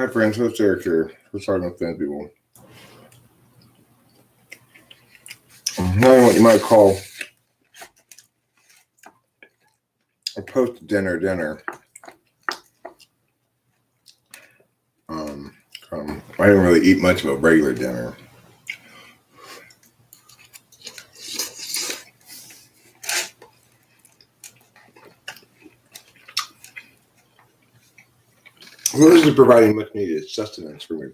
Hi, friends. Host Eric here. We're talking with thin people. I'm having what you might call a post-dinner. I didn't really eat much of a regular dinner. So this is providing much needed sustenance for me.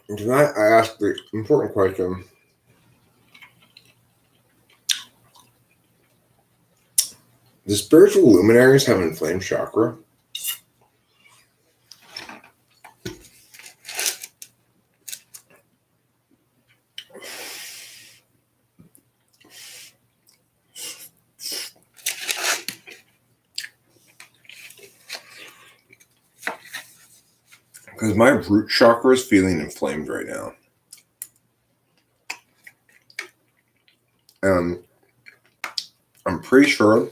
And tonight I asked the important question: do spiritual luminaries have an inflamed chakra? Because my root chakra is feeling inflamed right now. I'm pretty sure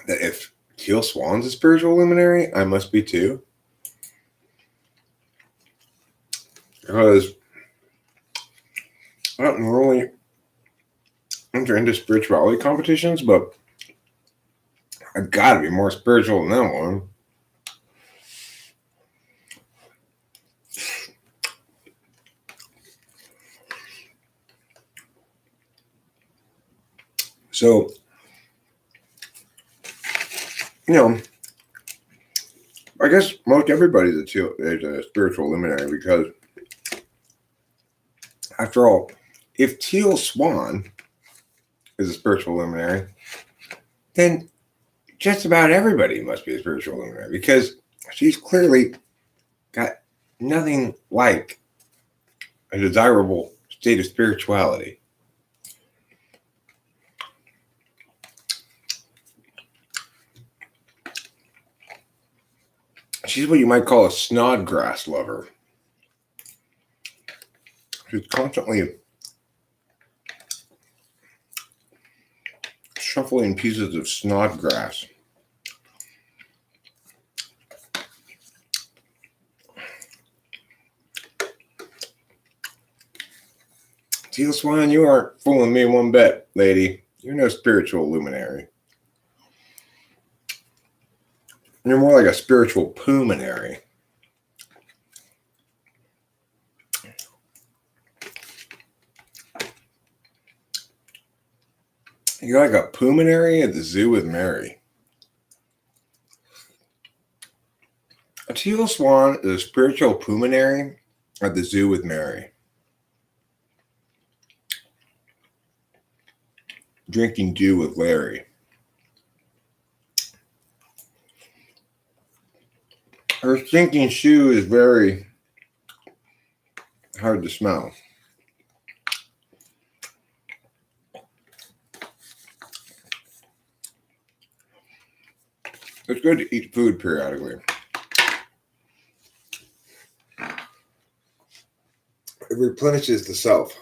that if Teal Swan's a spiritual luminary, I must be too. Because I don't normally enter into spirituality competitions, but I've got to be more spiritual than that one. So, I guess most everybody's a spiritual luminary because, after all, if Teal Swan is a spiritual luminary, then just about everybody must be a spiritual luminary because she's clearly got nothing like a desirable state of spirituality. She's what you might call a snodgrass lover. She's constantly shuffling pieces of snodgrass. Teal Swan, you aren't fooling me one bit, lady. You're no spiritual luminary. You're more like a spiritual pulmonary. You're like a pulmonary at the zoo with Mary. A Teal Swan is a spiritual pulmonary at the zoo with Mary. Drinking dew with Larry. Her stinking shoe is very hard to smell. It's good to eat food periodically. It replenishes the self.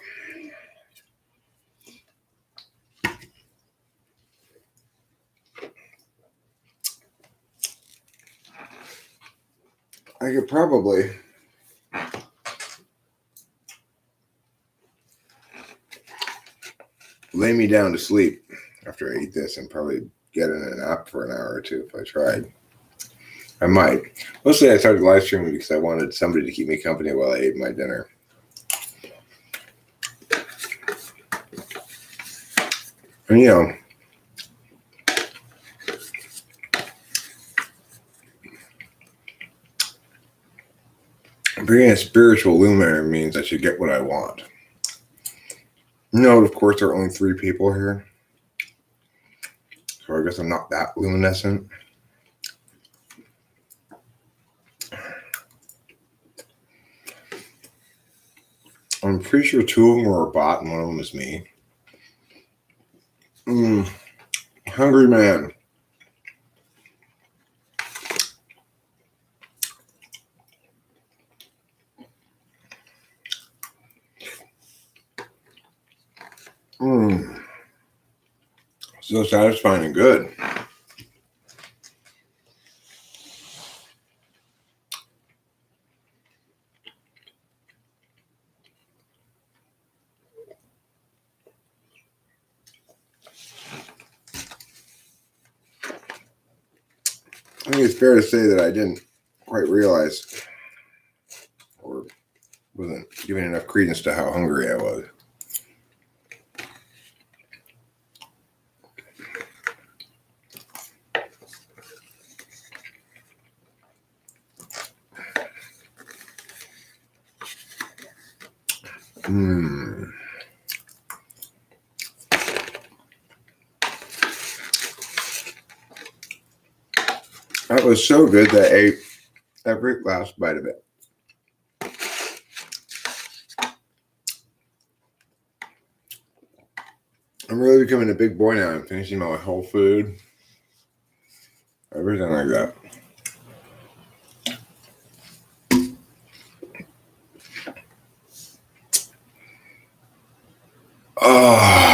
I could probably lay me down to sleep after I eat this and probably get in a nap for an hour or two if I tried. I might. Mostly I started live streaming because I wanted somebody to keep me company while I ate my dinner. And being a spiritual luminary means I should get what I want. Of course, there are only 3 people here. So I guess I'm not that luminescent. I'm pretty sure 2 of them are a bot and 1 of them is me. Hungry man. So satisfying and good. I think it's fair to say that I didn't quite realize or wasn't giving enough credence to how hungry I was. That was so good that I ate every last bite of it. I'm really becoming a big boy now. I'm finishing my whole food. Everything like that. Oh,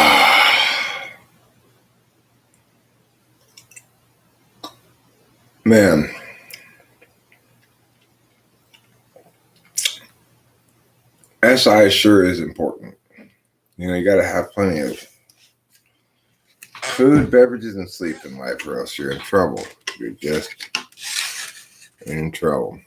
man. SI sure is important. You know, you got to have plenty of food, beverages, and sleep in life, or else you're in trouble. You're just in trouble.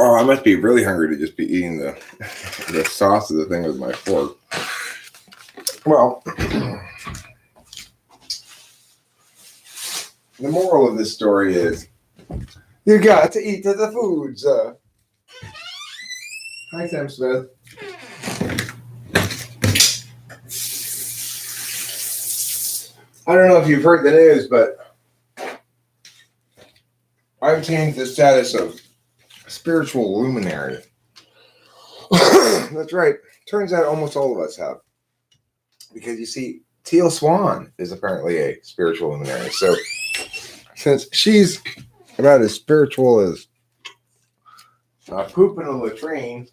Oh, I must be really hungry to just be eating the sauce of the thing with my fork. Well, the moral of this story is you got to eat the foods. Hi, Sam Smith. I don't know if you've heard the news, but I've changed the status of spiritual luminary. That's right. Turns out almost all of us have. Because you see, Teal Swan is apparently a spiritual luminary. So since she's about as spiritual as poop in a latrine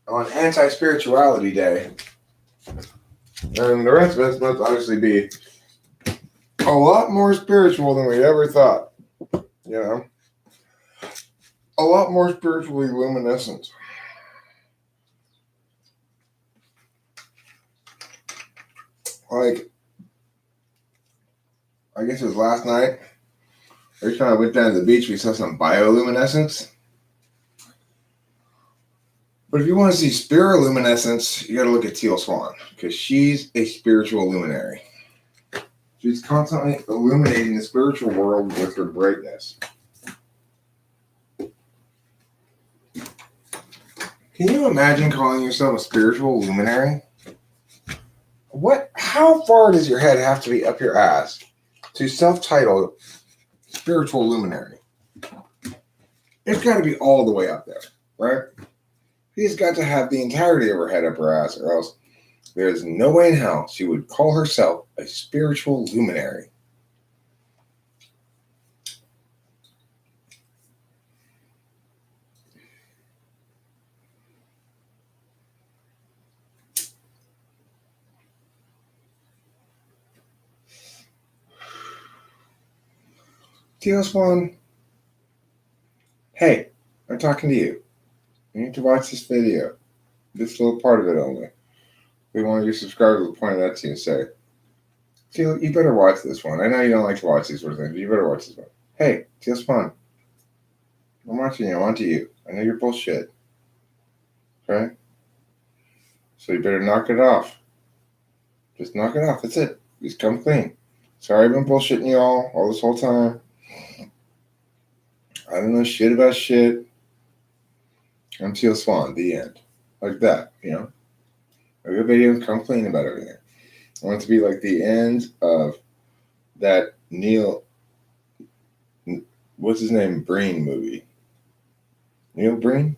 on Anti-Spirituality Day, and the rest of us must obviously be a lot more spiritual than we ever thought. You know? A lot more spiritually luminescent. Like, I guess it was last night. Every time I went down to the beach, we saw some bioluminescence. But if you want to see spiroluminescence, you got to look at Teal Swan, because she's a spiritual luminary. She's constantly illuminating the spiritual world with her brightness. Can you imagine calling yourself a spiritual luminary? How far does your head have to be up your ass to self-title spiritual luminary? It's got to be all the way up there, right? She's got to have the entirety of her head up her ass, or else there's no way in hell she would call herself a spiritual luminary. Teal Swan, hey, I'm talking to you. You need to watch this video. This little part of it only. We want your subscribers to point that to you and say, Teal, you better watch this one. I know you don't like to watch these sort of things, but you better watch this one. Hey, Teal Swan, I'm watching you. I'm onto you. I know you're bullshit. Okay? So you better knock it off. Just knock it off. That's it. Just come clean. Sorry I've been bullshitting you all this whole time. I don't know shit about shit. I'm Teal Swan. The end. Like that, you know? Make a video and come clean about everything. I want it to be like the end of that Neil, what's his name, Breen movie. Neil Breen?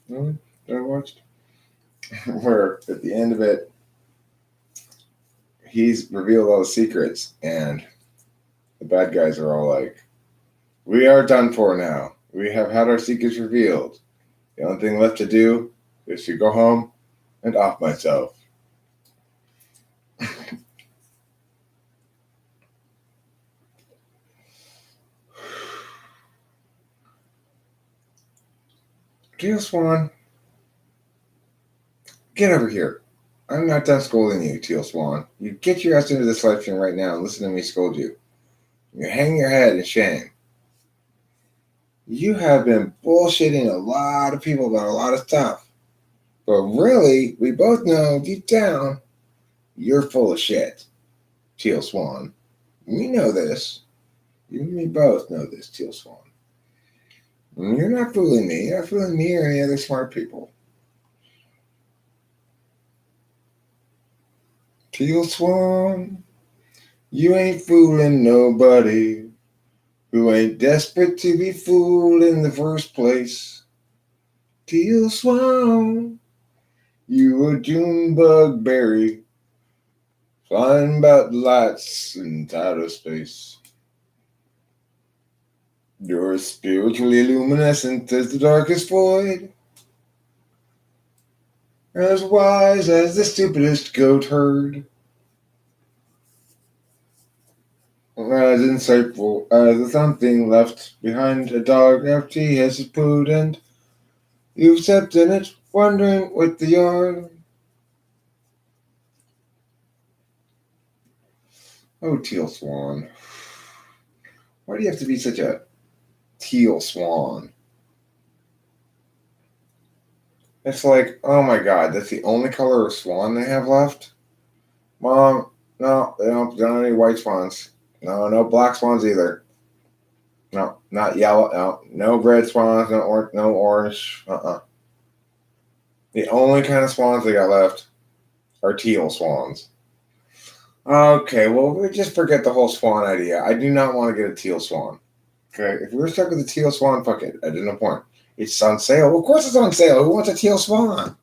Really? That I watched? Where at the end of it, he's revealed all the secrets, and the bad guys are all like, we are done for now. We have had our secrets revealed. The only thing left to do is to go home and off myself. Teal Swan, get over here. I'm not done scolding you, Teal Swan. You get your ass into this live stream right now and listen to me scold you. You hang your head in shame. You have been bullshitting a lot of people about a lot of stuff. But really, we both know deep down, you're full of shit, Teal Swan. We know this. You and me both know this, Teal Swan. And you're not fooling me. You're not fooling me or any other smart people. Teal Swan, you ain't fooling nobody who ain't desperate to be fooled in the first place. Teal Swan, you a June bug berry, flying about lights in outer space. You're spiritually luminescent as the darkest void, as wise as the stupidest goat herd, as insightful as something left behind a dog after he has pooed, and you've stepped in it, wondering what the yard. Oh, Teal Swan. Why do you have to be such a teal swan? It's like, oh my god, that's the only color of swan they have left? Mom, no, they don't have any white swans. No black swans either. No, not yellow. No red swans, no orange. The only kind of swans they got left are teal swans. Okay, well, we just forget the whole swan idea. I do not want to get a teal swan. Okay, if we were stuck with a teal swan, fuck it. At no point. It's on sale. Well, of course it's on sale. Who wants a teal swan?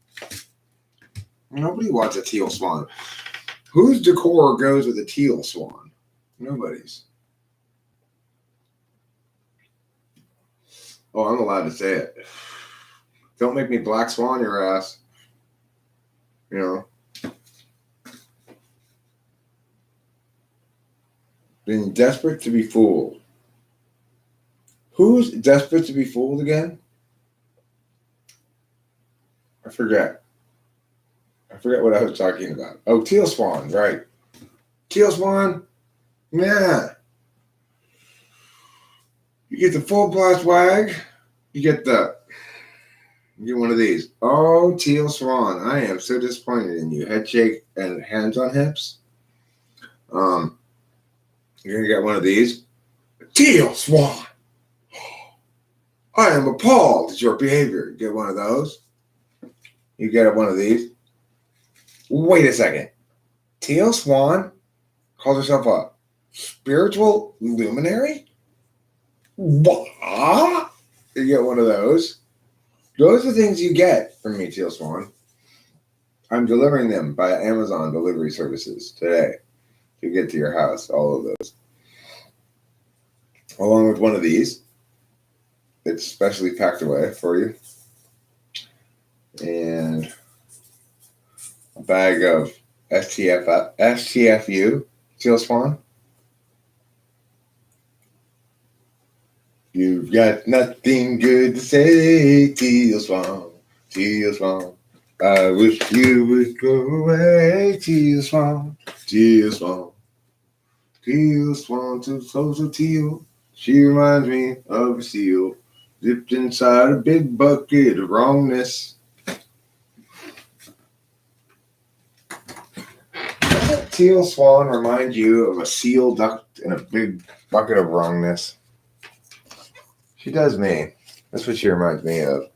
Nobody wants a teal swan. Whose decor goes with a teal swan? Nobody's. Oh, I'm allowed to say it. Don't make me black swan your ass. You know. Being desperate to be fooled. Who's desperate to be fooled again? I forget what I was talking about. Oh, teal swan, right. Teal swan? Yeah. You get the full blast wag. You get one of these. Oh, teal swan. I am so disappointed in you. Head shake and hands on hips. You're gonna get one of these. Teal swan. I am appalled at your behavior. Get one of those. You get one of these. Wait a second. Teal Swan calls herself a spiritual luminary? What? You get one of those. Those are things you get from me, Teal Swan. I'm delivering them by Amazon delivery services today to get to your house, all of those. Along with one of these. It's specially packed away for you. And a bag of STFU, Teal Swan. You've got nothing good to say, Teal Swan, Teal Swan. I wish you would go away, Teal Swan, Teal Swan. Teal Swan, so teal. She reminds me of a seal dipped inside a big bucket of wrongness. Doesn't Teal Swan remind you of a seal ducked in a big bucket of wrongness? She does me. That's what she reminds me of.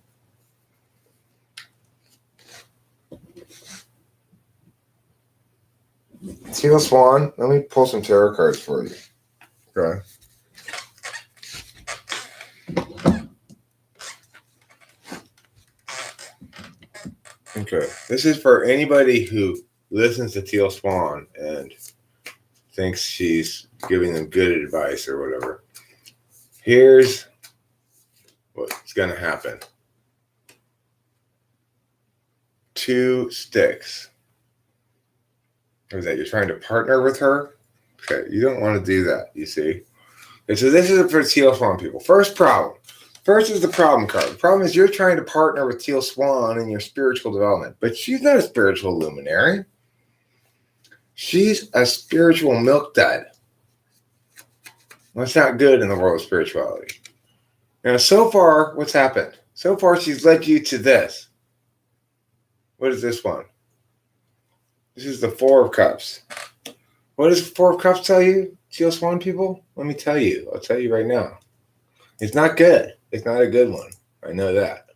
Teal Swan, let me pull some tarot cards for you. Okay. Okay. This is for anybody who listens to Teal Swan and thinks she's giving them good advice or whatever. Here's what's going to happen. 2 sticks. What is that? You're trying to partner with her? Okay, you don't want to do that, you see. And so this is for Teal Swan people. First problem. First is the problem card. The problem is you're trying to partner with Teal Swan in your spiritual development, but she's not a spiritual luminary. She's a spiritual milk dud. That's not good in the world of spirituality. Now, so far, what's happened? So far, she's led you to this. What is this one? This is the 4 of Cups. What does the 4 of Cups tell you, Teal Swan people? Let me tell you. I'll tell you right now. It's not good. It's not a good one. I know that.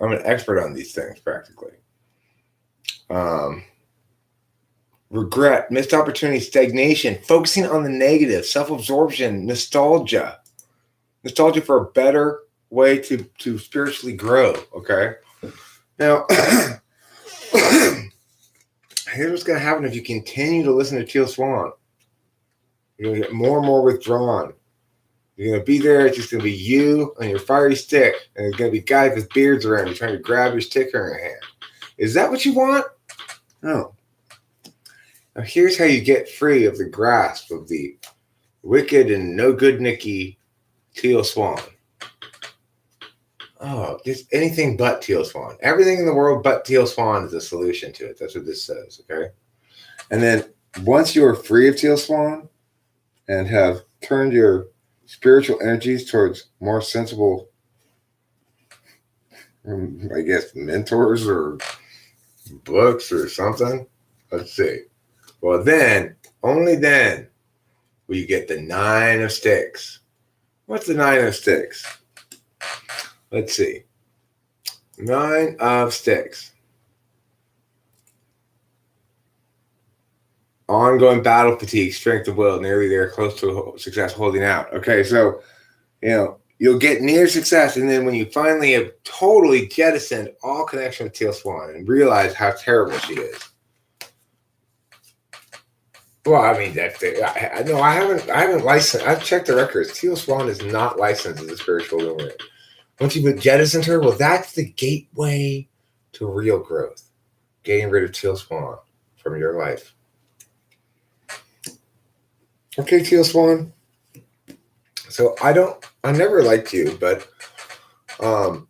I'm an expert on these things, practically. Regret, missed opportunity, stagnation, focusing on the negative, self-absorption, nostalgia. Nostalgia for a better way to spiritually grow, okay? Now, here's what's going to happen if you continue to listen to Teal Swan. You're going to get more and more withdrawn. You're going to be there. It's just going to be you and your fiery stick. And there's going to be guys with beards around you trying to grab your sticker in your hand. Is that what you want? No. Now, here's how you get free of the grasp of the wicked and no good Nikki Teal Swan. Oh, just anything but Teal Swan. Everything in the world but Teal Swan is a solution to it. That's what this says, okay? And then once you are free of Teal Swan and have turned your spiritual energies towards more sensible, I guess, mentors or books or something, let's see. Well, then, only then, will you get the 9 of Sticks. What's the 9 of Sticks? Let's see. 9 of Sticks. Ongoing battle fatigue, strength of will, nearly there, close to success, holding out. Okay, so, you'll get near success, and then when you finally have totally jettisoned all connection with Teal Swan and realize how terrible she is. Well, I mean, that's it. No, I haven't licensed. I've checked the records. Teal Swan is not licensed as a spiritual luminary. Once you've jettisoned her, well, that's the gateway to real growth. Getting rid of Teal Swan from your life. Okay, Teal Swan. So I never liked you, but I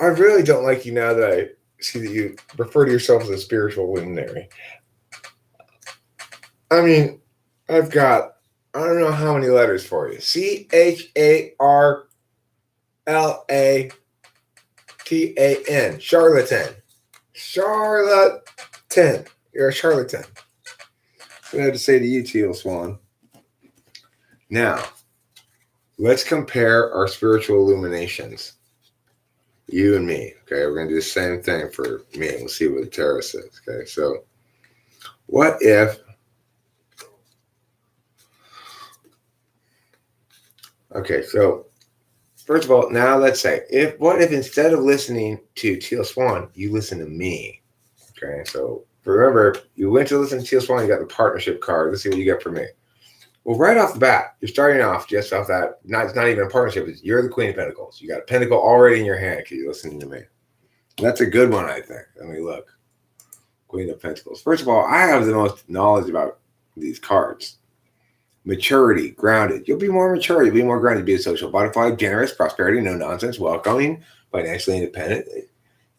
really don't like you now that I see that you refer to yourself as a spiritual luminary. I mean, I've got, I don't know how many letters for you. CHARLATAN. Charlatan. Charlatan. You're a charlatan. That's what I had to say to you, Teal Swan. Now, let's compare our spiritual illuminations. You and me. Okay, we're going to do the same thing for me. We'll see what the tarot says. Okay, so what if... Okay, so first of all, now let's say, what if instead of listening to Teal Swan, you listen to me? Okay, so remember, you went to listen to Teal Swan, you got the partnership card. Let's see what you get from me. Well, right off the bat, you're starting off just off that. It's not even a partnership. You're the Queen of Pentacles. You got a pentacle already in your hand because you're listening to me. That's a good one, I think. Let me look. Queen of Pentacles. First of all, I have the most knowledge about these cards. Maturity, grounded. You'll be more mature. You'll be more grounded. Be a social butterfly, generous, prosperity, no nonsense, welcoming, financially independent.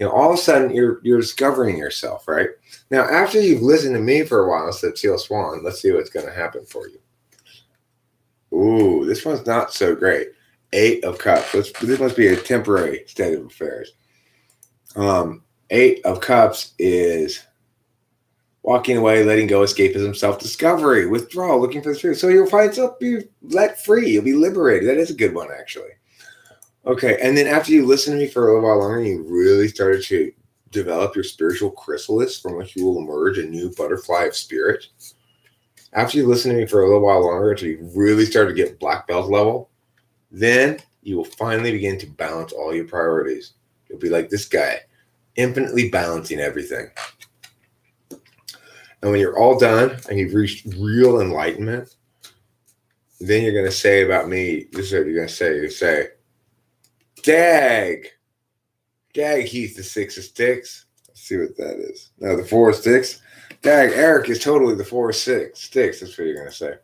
All of a sudden you're discovering yourself, right? Now, after you've listened to me for a while instead of Teal Swan, let's see what's going to happen for you. Ooh, this one's not so great. 8 of Cups. This must be a temporary state of affairs. 8 of Cups is walking away, letting go, escapism, self-discovery, withdrawal, looking for the truth. So you'll find yourself be let free. You'll be liberated. That is a good one, actually. Okay, and then after you listen to me for a little while longer, you really started to develop your spiritual chrysalis from which you will emerge a new butterfly of spirit. After you listen to me for a little while longer, until you really start to get black belt level, then you will finally begin to balance all your priorities. You'll be like this guy, infinitely balancing everything. And when you're all done and you've reached real enlightenment, then you're going to say about me, this is what you're going to say. You say, Dag, he's the 6 of sticks. Let's see what that is. No, the 4 of sticks. Dag, Eric is totally the 4 of sticks. That's what you're going to say.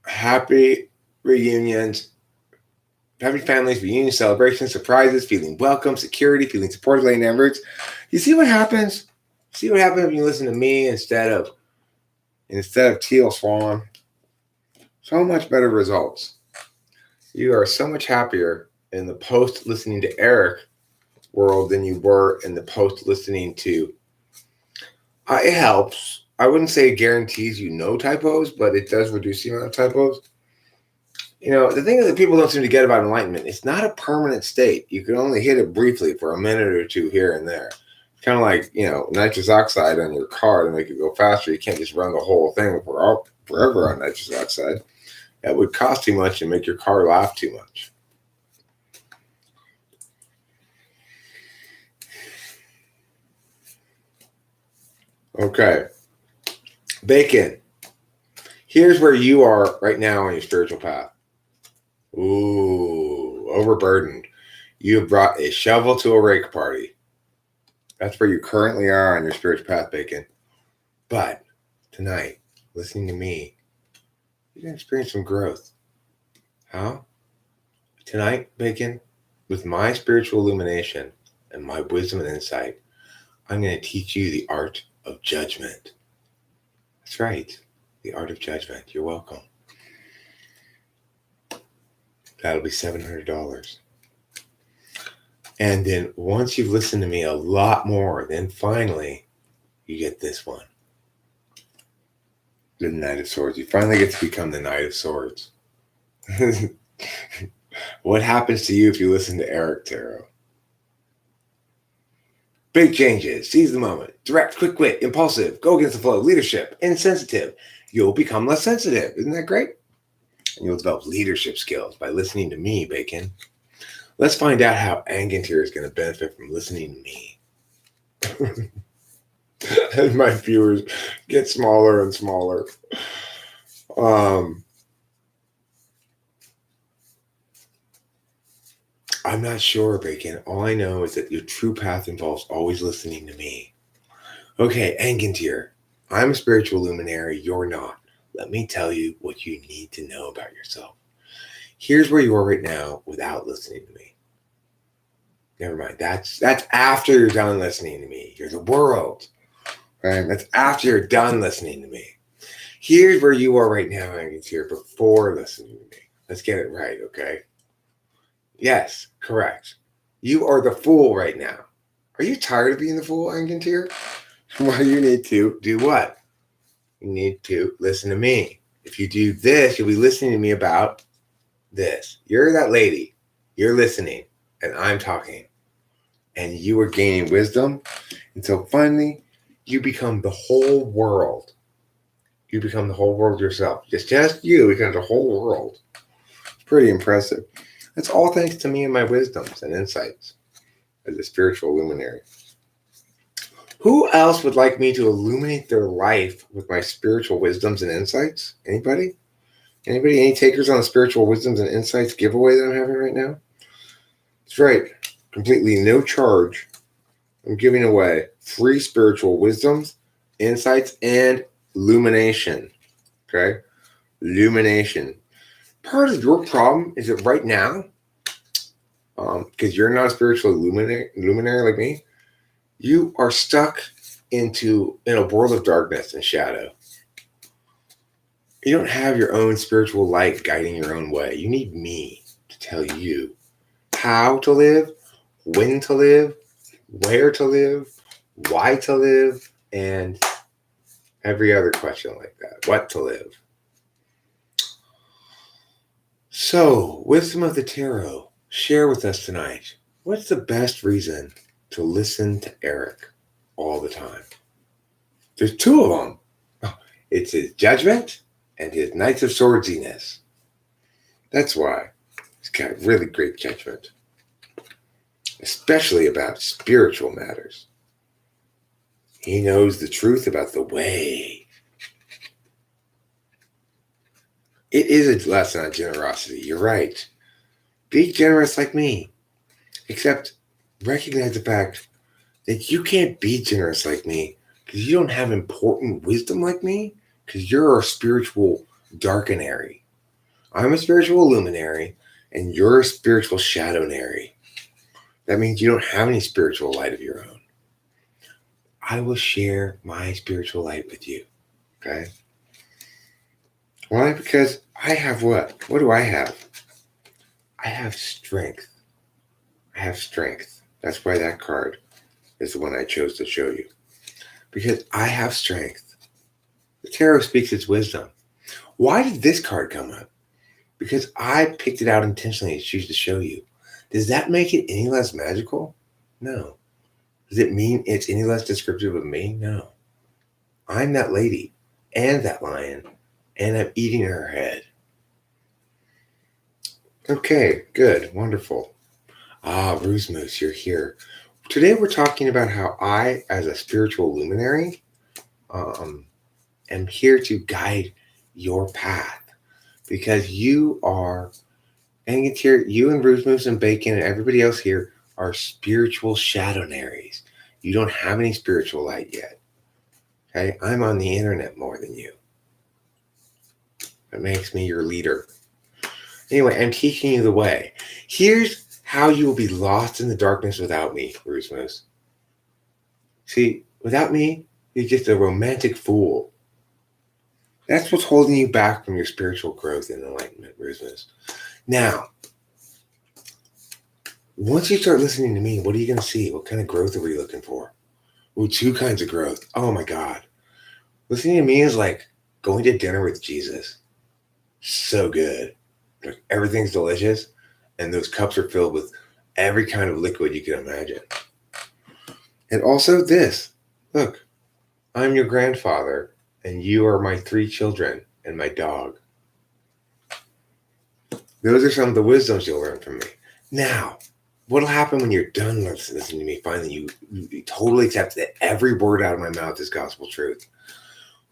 Happy reunions, happy families, reunion celebrations, surprises, feeling welcome, security, feeling supported, laying efforts. You see what happens? See what happens when you listen to me instead of Teal Swan? So much better results. You are so much happier in the post listening to Eric world than you were in the post listening to. It helps. I wouldn't say it guarantees you no typos, but it does reduce the amount of typos. You know, the thing that people don't seem to get about enlightenment, it's not a permanent state. You can only hit it briefly for a minute or two here and there. It's kind of like, you know, nitrous oxide on your car to make it go faster. You can't just run the whole thing forever on nitrous oxide. That would cost too much and make your car laugh too much. Okay. Bacon. Here's where you are right now on your spiritual path. Ooh, overburdened. You have brought a shovel to a rake party. That's where you currently are on your spiritual path, Bacon. But tonight, listening to me, you're going to experience some growth. How? Tonight, Bacon, with my spiritual illumination and my wisdom and insight, I'm going to teach you the art of judgment. That's right, the art of judgment. You're welcome. That'll be $700. And then once you've listened to me a lot more, then finally you get this one. The Knight of Swords. You finally get to become the Knight of Swords. What happens to you if you listen to Eric Tarot? Big changes. Seize the moment. Direct, quick wit, impulsive, go against the flow, leadership, insensitive. You'll become less sensitive. Isn't that great? And you'll develop leadership skills by listening to me, Bacon. Let's find out how Angantyr is going to benefit from listening to me. As my viewers get smaller and smaller. I'm not sure, Bacon. All I know is that your true path involves always listening to me. Okay, Angantyr, I'm a spiritual luminary. You're not. Let me tell you what you need to know about yourself. Here's where you are right now without listening to me. Never mind. That's after you're done listening to me. You're the world. Right? That's after you're done listening to me. Here's where you are right now, Angantyr, before listening to me. Let's get it right, okay? Yes, correct. You are the fool right now. Are you tired of being the fool, Angantyr? Well, you need to do what? You need to listen to me. If you do this, you'll be listening to me about this. You're that lady. You're listening, and I'm talking. And you are gaining wisdom. And so finally, you become the whole world. You become the whole world yourself. Just you become the whole world. It's pretty impressive. That's all thanks to me and my wisdoms and insights as a spiritual luminary. Who else would like me to illuminate their life with my spiritual wisdoms and insights? Anybody? Anybody? Any takers on the spiritual wisdoms and insights giveaway that I'm having right now? That's right. Completely no charge. I'm giving away free spiritual wisdoms, insights, and illumination. Okay? Illumination. Part of your problem is that right now, because you're not a spiritual luminary like me, you are stuck in a world of darkness and shadow. You don't have your own spiritual light guiding your own way. You need me to tell you how to live, when to live, where to live, why to live, and every other question like that. What to live. So, wisdom of the tarot, share with us tonight. What's the best reason to listen to Eric all the time? There's two of them. It's his judgment and his Knights of Swordsiness. That's why. He's got really great judgment. especially about spiritual matters. He knows the truth about the way. It is a lesson on generosity. You're right. Be generous like me. Except recognize the fact that you can't be generous like me because you don't have important wisdom like me because you're a spiritual darkenary. I'm a spiritual luminary and you're a spiritual shadowary. That means you don't have any spiritual light of your own. I will share my spiritual light with you. Okay? Why? Because I have what? What do I have? I have strength. I have strength. That's why that card is the one I chose to show you. Because I have strength. The tarot speaks its wisdom. Why did this card come up? Because I picked it out intentionally to choose to show you. Does that make it any less magical? No. Does it mean it's any less descriptive of me? No. I'm that lady and that lion, and I'm eating her head. Okay, good, wonderful. Ruse Moose, you're here. Today we're talking about how I, as a spiritual luminary, am here to guide your path. Because you are, and it's here, you and Ruse Moose and Bacon and everybody else here are spiritual shadownaries. You don't have any spiritual light yet. Okay, I'm on the internet more than you. That makes me your leader. Anyway, I'm teaching you the way. Here's how you will be lost in the darkness without me, Ruse Moose. See, without me, you're just a romantic fool. That's what's holding you back from your spiritual growth and enlightenment, Ruse Moose. Now, once you start listening to me, what are you going to see? What kind of growth are we looking for? Ooh, 2 kinds of growth. Oh my God. Listening to me is like going to dinner with Jesus. So good. Everything's delicious, and those cups are filled with every kind of liquid you can imagine. And also this. Look, I'm your grandfather, and you are my 3 children and my dog. Those are some of the wisdoms you'll learn from me. Now, what'll happen when you're done listening to me? Finally, you totally accept that every word out of my mouth is gospel truth.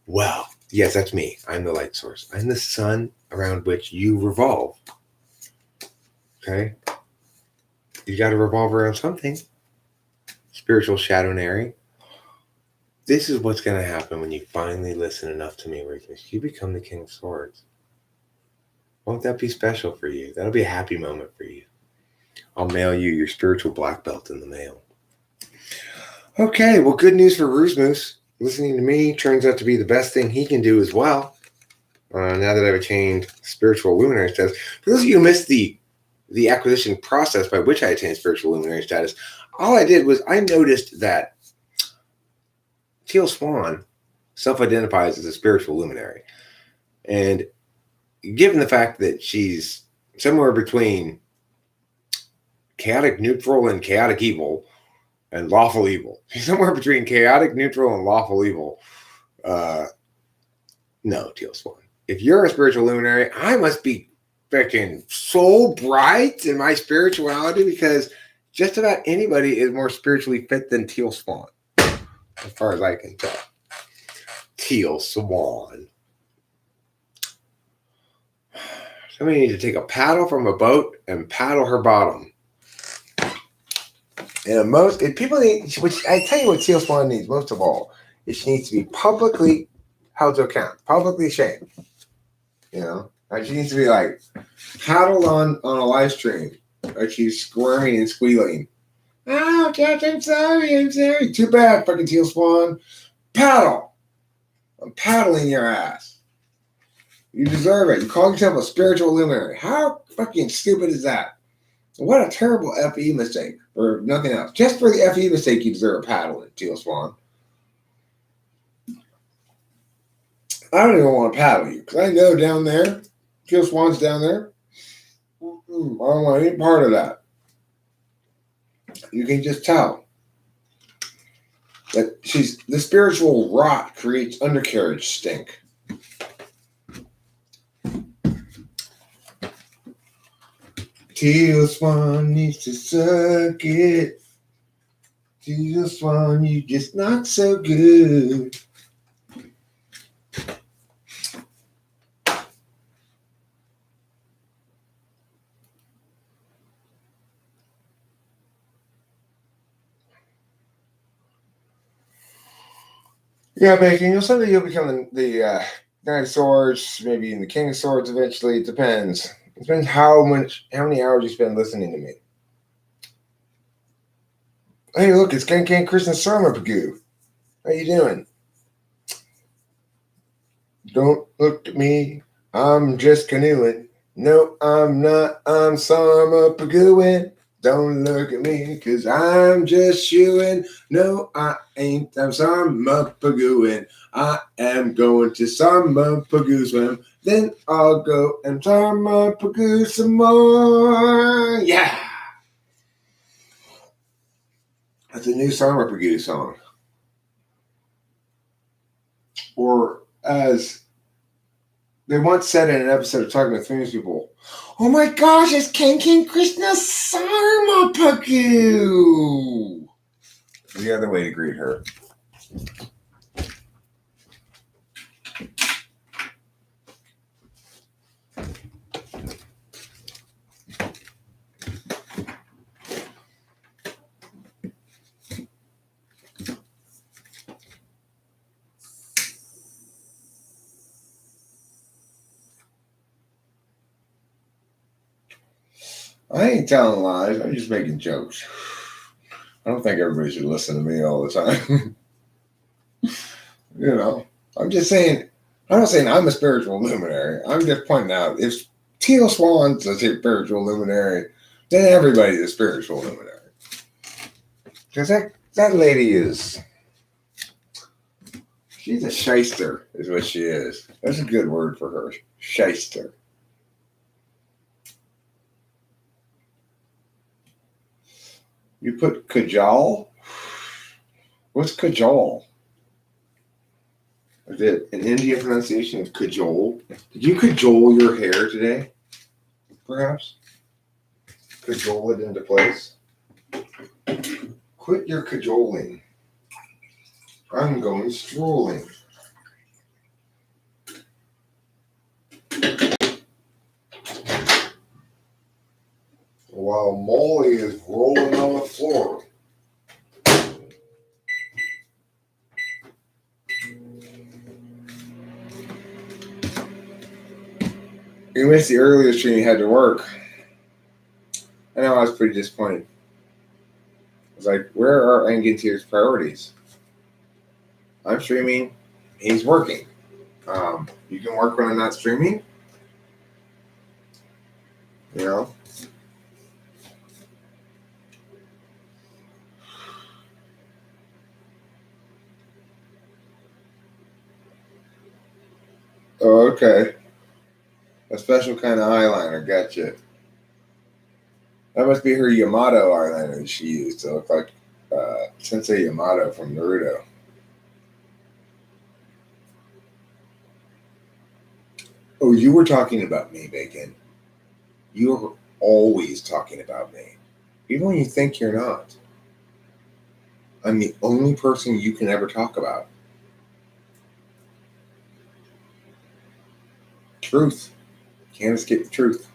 Well, yes, that's me. I'm the light source. I'm the sun around which you revolve. Okay? You got to revolve around something. Spiritual shadowary. This is what's going to happen when you finally listen enough to me, Rufus. You become the King of Swords. Won't that be special for you? That'll be a happy moment for you. I'll mail you your spiritual black belt in the mail. Okay, well, good news for Ruse Moose. Listening to me turns out to be the best thing he can do as well. Now that I've attained spiritual luminary status. For those of you who missed the acquisition process by which I attained spiritual luminary status, all I did was I noticed that Teal Swan self-identifies as a spiritual luminary. And given the fact that she's somewhere between chaotic neutral and chaotic evil, and lawful evil. She's somewhere between chaotic neutral and lawful evil. No, Teal Swan. If you're a spiritual luminary, I must be freaking so bright in my spirituality because just about anybody is more spiritually fit than Teal Swan, as far as I can tell. Teal Swan. Somebody needs to take a paddle from a boat and paddle her bottom. And people need, which I tell you what Teal Swan needs most of all, is she needs to be publicly held to account, publicly shamed. You know? Like she needs to be like paddled on a live stream. Like she's squirming and squealing. Oh, Jack, I'm sorry. Too bad, fucking Teal Swan. Paddle. I'm paddling your ass. You deserve it. You call yourself a spiritual luminary. How fucking stupid is that? What a terrible FE mistake, or nothing else. Just for the FE mistake, you deserve a paddle, Teal Swan. I don't even want to paddle you, because I know down there, Teal Swan's down there. I don't want any part of that. You can just tell that the spiritual rot creates undercarriage stink. Teal Swan needs to suck it. Teal Swan, you just not so good. Yeah, Bacon, someday you'll become the Knight of Swords, maybe even the King of Swords eventually. It depends. It depends how many hours you spend listening to me. Hey, look, it's Ken Krishna Sarma Pagoo. How you doing? Don't look at me. I'm just canoeing. No, I'm not. I'm Sarma Pagooing. Don't look at me, cause I'm just shooing. No, I ain't. I'm Sarma Pagooing. I am going to Sarma Pagoo swim. Then I'll go and Sarma Pagoo some more. Yeah. That's a new Sarma Pagoo song. Or as they once said in an episode of Talking with Famous People, oh my gosh, it's Ken Krishna Sarma Pagoo. The other way to greet her. I ain't telling lies. I'm just making jokes. I don't think everybody should listen to me all the time. I'm just saying, I'm not saying I'm a spiritual luminary. I'm just pointing out if Teal Swan's a spiritual luminary, then everybody's a spiritual luminary. Because that lady she's a shyster, is what she is. That's a good word for her. Shyster. You put cajole? What's cajole? Is it an Indian pronunciation of cajole? Did you cajole your hair today? Perhaps? Cajole it into place? Quit your cajoling. I'm going strolling. While Molly is rolling on the floor. You missed the earlier stream you had to work. I know I was pretty disappointed. I was like, where are Angantier's priorities? I'm streaming. He's working. You can work when I'm not streaming. You know? Oh, okay. A special kind of eyeliner. Gotcha. That must be her Yamato eyeliner that she used to look like Sensei Yamato from Naruto. Oh, you were talking about me, Bacon. You are always talking about me. Even when you think you're not. I'm the only person you can ever talk about. Truth. Can't escape the truth.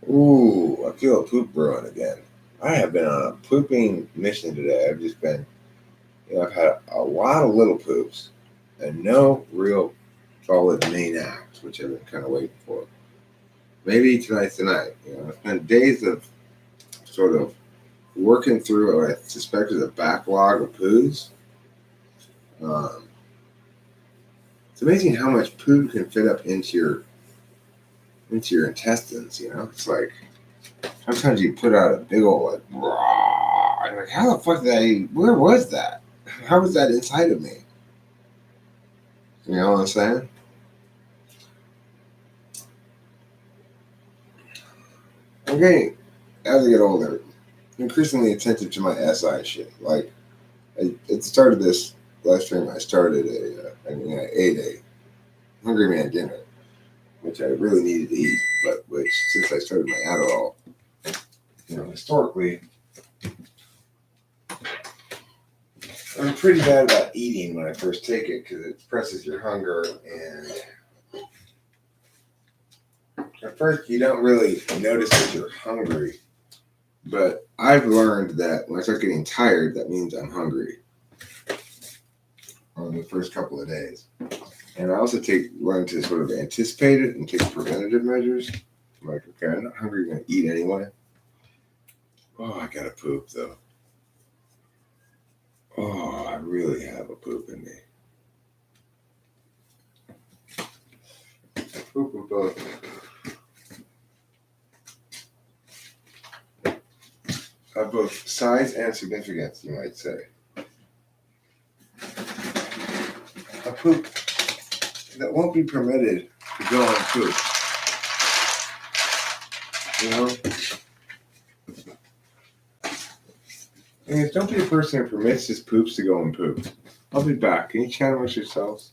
Ooh, I feel a poop brewing again. I have been on a pooping mission today. I've just been, I've had a lot of little poops and no real solid main acts, which I've been kind of waiting for. Maybe tonight's the night. It's been days of sort of working through what I suspect is a backlog of poos. It's amazing how much poo can fit up into your intestines. It's like sometimes you put out a big old raw. I'm like, how the fuck where was that? How was that inside of me? You know what I'm saying? I'm getting, as I get older, increasingly attentive to my SI shit. Like, at the start of this last stream, I started I ate Hungry Man dinner, which I really needed to eat, but which since I started my Adderall, historically, I'm pretty bad about eating when I first take it because it suppresses your hunger, and at first you don't really notice that you're hungry. But I've learned that when I start getting tired, that means I'm hungry on the first couple of days. And I also learn to sort of anticipate it and take preventative measures. I'm like, okay, I'm not hungry, I'm going to eat anyway. Oh, I got to poop though. Oh, I really have a poop in me. Poop. Of both size and significance, you might say. A poop that won't be permitted to go on poop. Don't be a person who permits his poops to go on poop. I'll be back. Can you channel yourselves?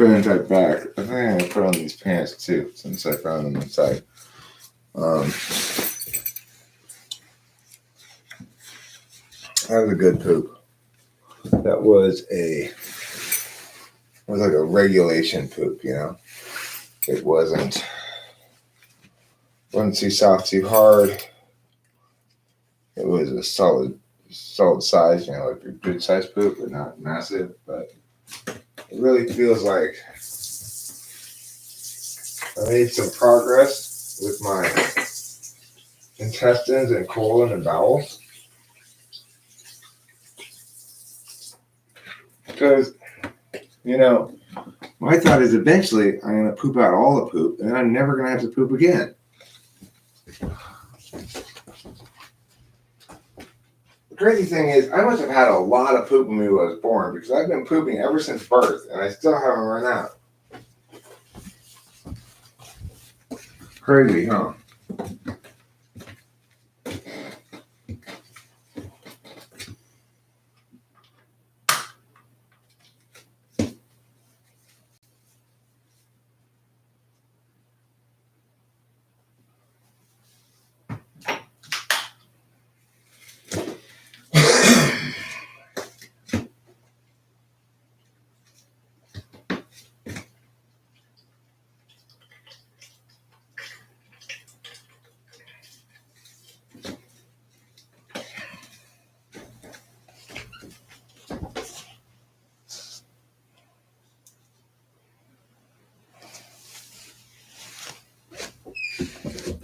spinning type back. I think I'm gonna put on these pants too, since I found them inside. That was a good poop. That was like a regulation poop, you know. It wasn't too soft, too hard. It was a solid size, you know, like a good size poop, but not massive. But it really feels like I made some progress with my intestines and colon and bowels. Because, you know, my thought is eventually I'm going to poop out all the poop and then I'm never going to have to poop again. The crazy thing is, I must have had a lot of poop when I was born because I've been pooping ever since birth and I still haven't run out. Crazy, huh?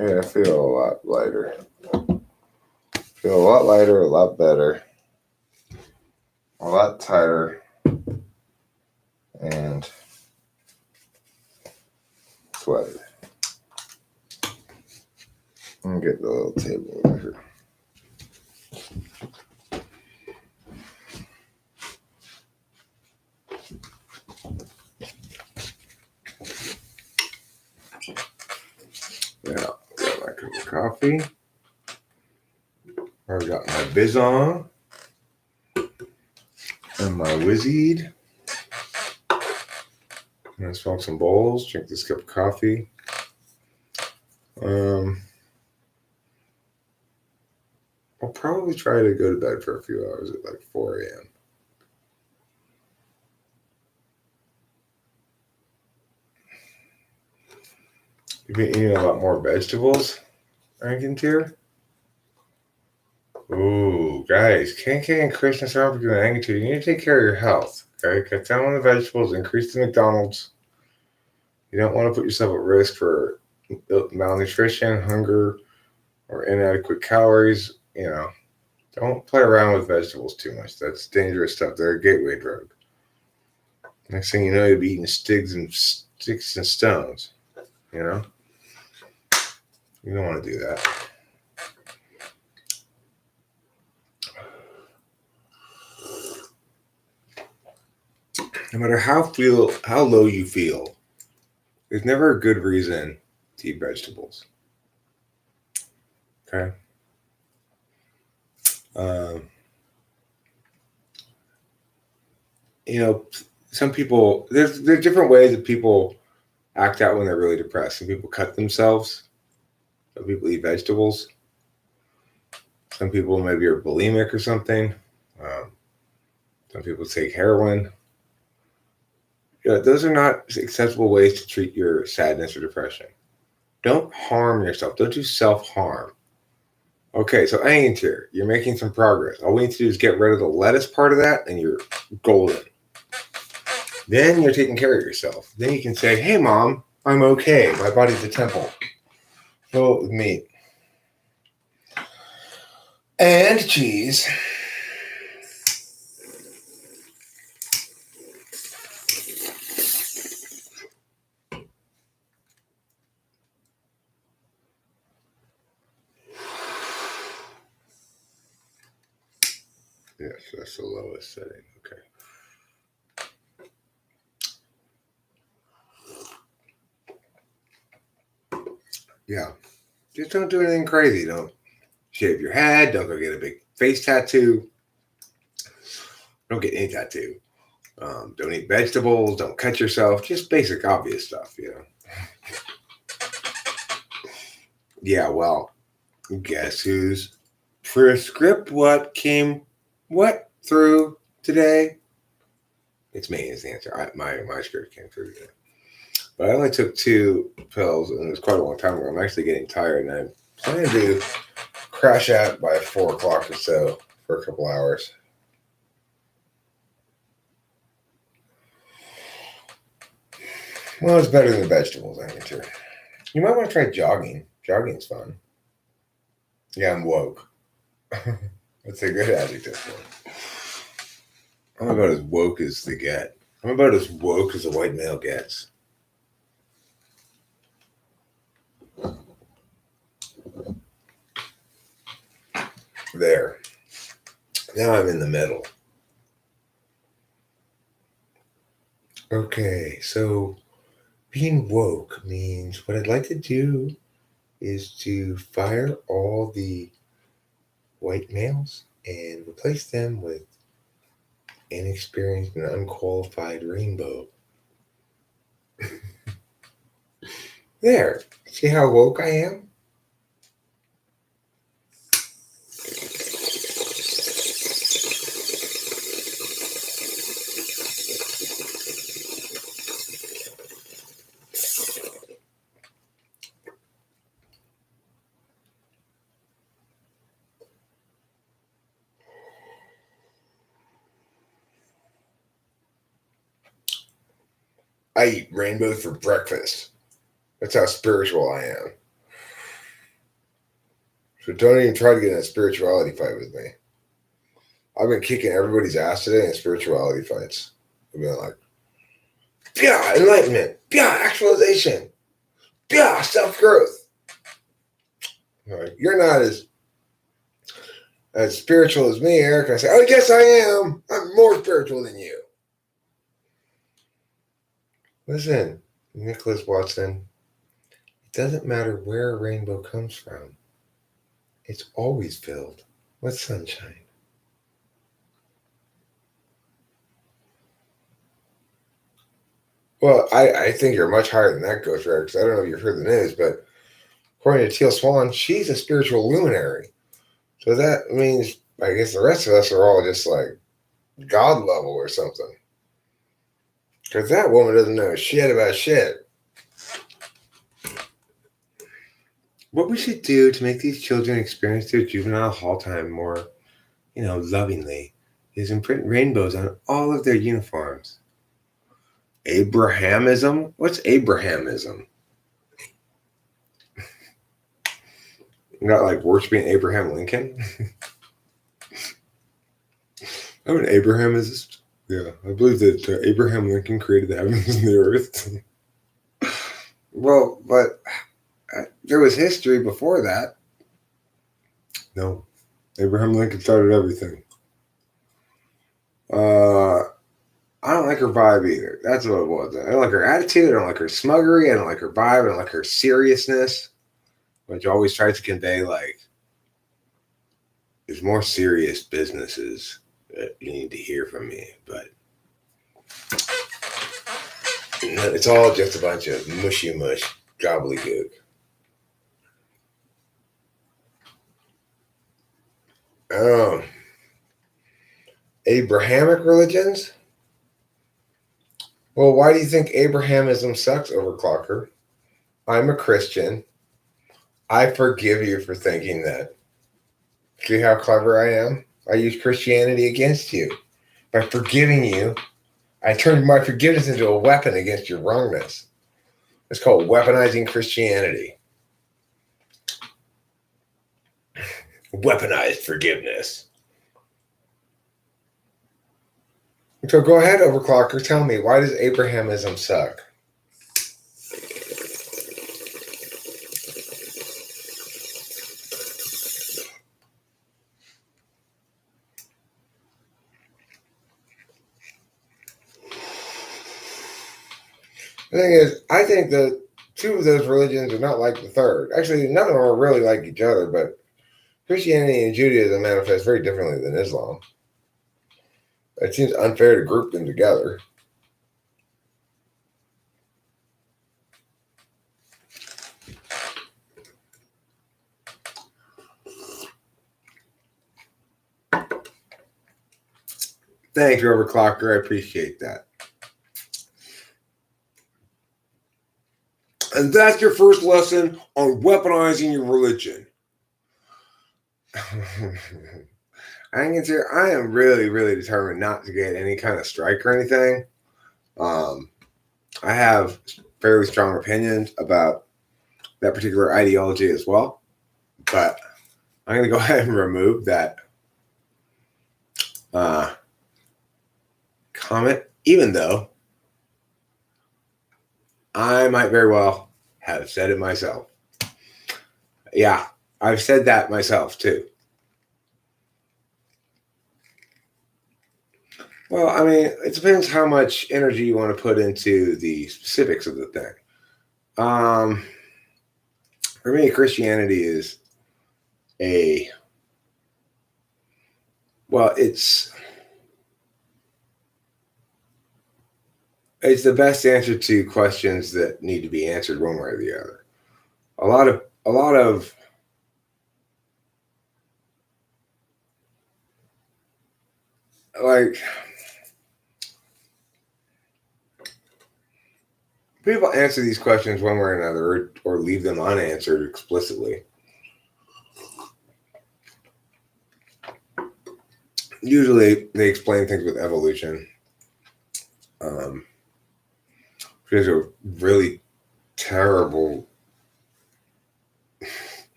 Yeah, I feel a lot lighter. Feel a lot lighter, a lot better, a lot tighter, and sweaty. I'm gonna get the little table over here. Yeah, got my cup of coffee. I got my Bizon and my Wizzied. I'm gonna smoke some bowls, drink this cup of coffee. I'll probably try to go to bed for a few hours at like 4 a.m. You've been eating a lot more vegetables, Rankin-Tier? Ooh, guys, KK and Krishna Sarva doing Rankin-Tier. You need to take care of your health, okay? Cut down on the vegetables, increase the McDonald's. You don't want to put yourself at risk for malnutrition, hunger, or inadequate calories. You know, don't play around with vegetables too much. That's dangerous stuff. They're a gateway drug. Next thing you know, you'll be eating sticks and stones. You know, you don't want to do that. No matter how low you feel, there's never a good reason to eat vegetables. Okay. You know, some people there's different ways that people act out when they're really depressed. Some people cut themselves. Some people eat vegetables. Some people maybe are bulimic or something. Some people take heroin. You know, those are not acceptable ways to treat your sadness or depression. Don't harm yourself. Don't do self-harm. Okay, so Rankin-Tier, you're making some progress. All we need to do is get rid of the lettuce part of that, and you're golden. Then you're taking care of yourself. Then you can say, hey, Mom, I'm okay. My body's a temple. Fill it with meat. And cheese. Yes, that's the lowest setting. Okay. Yeah. Just don't do anything crazy. Don't shave your head. Don't go get a big face tattoo. Don't get any tattoo. Don't eat vegetables. Don't cut yourself. Just basic, obvious stuff, Yeah, well, guess who's prescript what came what through today? It's me is the answer. My script came through today. But I only took 2 pills, and it was quite a long time ago. I'm actually getting tired, and I'm planning to crash out by 4 o'clock or so for a couple hours. Well, it's better than vegetables, I'm sure. You might want to try jogging. Jogging's fun. Yeah, I'm woke. That's a good adjective for it. I'm about as woke as they get. I'm about as woke as a white male gets. There. Now I'm in the middle. Okay, so being woke means what I'd like to do is to fire all the white males and replace them with inexperienced and unqualified rainbow. There. See how woke I am? I eat rainbows for breakfast. That's how spiritual I am. So don't even try to get in a spirituality fight with me. I've been kicking everybody's ass today in spirituality fights. I've been like, yeah, enlightenment, yeah, actualization, yeah, self-growth. Like, you're not as spiritual as me, Eric. I say, oh, yes, I am. I'm more spiritual than you. Listen, Nicholas Watson, it doesn't matter where a rainbow comes from. It's always filled with sunshine. Well, I think you're much higher than that, Ghost Rider, because I don't know if you've heard the news, but according to Teal Swan, she's a spiritual luminary. So that means, I guess the rest of us are all just like God level or something. Because that woman doesn't know shit about shit. What we should do to make these children experience their juvenile hall time more, lovingly, is imprint rainbows on all of their uniforms. Abrahamism? What's Abrahamism? Not like worshiping Abraham Lincoln? I'm an Abrahamist. Yeah, I believe that Abraham Lincoln created the heavens and the earth. Well, but there was history before that. No, Abraham Lincoln started everything. I don't like her vibe either. That's what it was. I don't like her attitude. I don't like her smuggery. I don't like her vibe. I don't like her seriousness, which always tries to convey like there's more serious businesses that you need to hear from me, but it's all just a bunch of mushy mush gobbledygook. Abrahamic religions? Well, why do you think Abrahamism sucks, Overclocker? I'm a Christian. I forgive you for thinking that. See how clever I am? I use Christianity against you. By forgiving you, I turned my forgiveness into a weapon against your wrongness. It's called weaponizing Christianity. Weaponized forgiveness. So go ahead, Overclocker. Tell me, why does Abrahamism suck? The thing is, I think that 2 of those religions are not like the third. Actually, none of them are really like each other, but Christianity and Judaism manifest very differently than Islam. It seems unfair to group them together. Thanks, Overclocker. I appreciate that. And that's your first lesson on weaponizing your religion. I am really, really determined not to get any kind of strike or anything. I have fairly strong opinions about that particular ideology as well, but I'm going to go ahead and remove that comment, even though I might very well have said it myself. Yeah, I've said that myself too. Well, I mean, it depends how much energy you want to put into the specifics of the thing. For me, Christianity is it's the best answer to questions that need to be answered one way or the other. A lot of like people answer these questions one way or another, or leave them unanswered explicitly. Usually they explain things with evolution. Which is a really terrible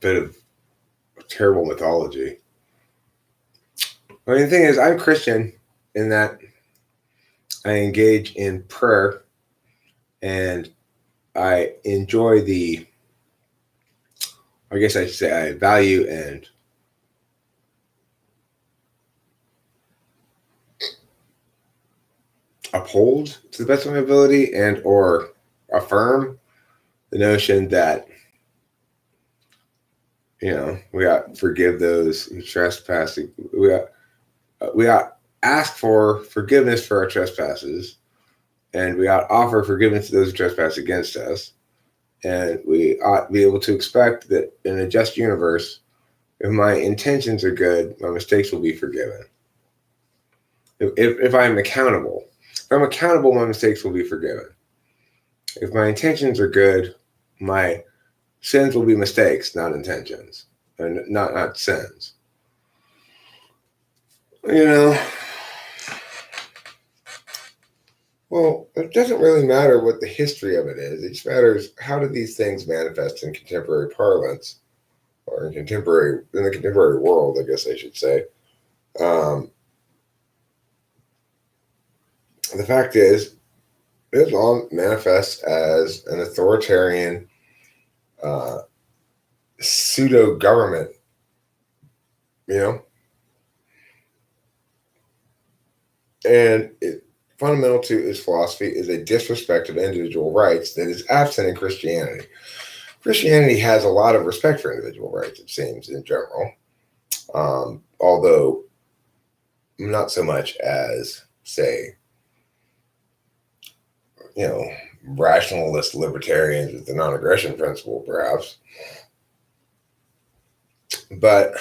bit of terrible mythology. I mean, the thing is, I'm Christian in that I engage in prayer and I enjoy I guess I should say I value and uphold to the best of my ability and or affirm the notion that, we ought to forgive those who trespass. We ought ask for forgiveness for our trespasses, and we ought offer forgiveness to those who trespass against us. And we ought be able to expect that in a just universe, if my intentions are good, my mistakes will be forgiven. If I'm accountable. If I'm accountable, my mistakes will be forgiven. If my intentions are good, my sins will be mistakes, not intentions, and not sins. Well, it doesn't really matter what the history of it is. It just matters how do these things manifest in contemporary parlance, or in the contemporary world, I guess I should say. The fact is, Islam manifests as an authoritarian pseudo government, and fundamental to its philosophy is a disrespect of individual rights that is absent in Christianity. Christianity has a lot of respect for individual rights, it seems, in general, although not so much as, say, rationalist libertarians with the non-aggression principle, perhaps. But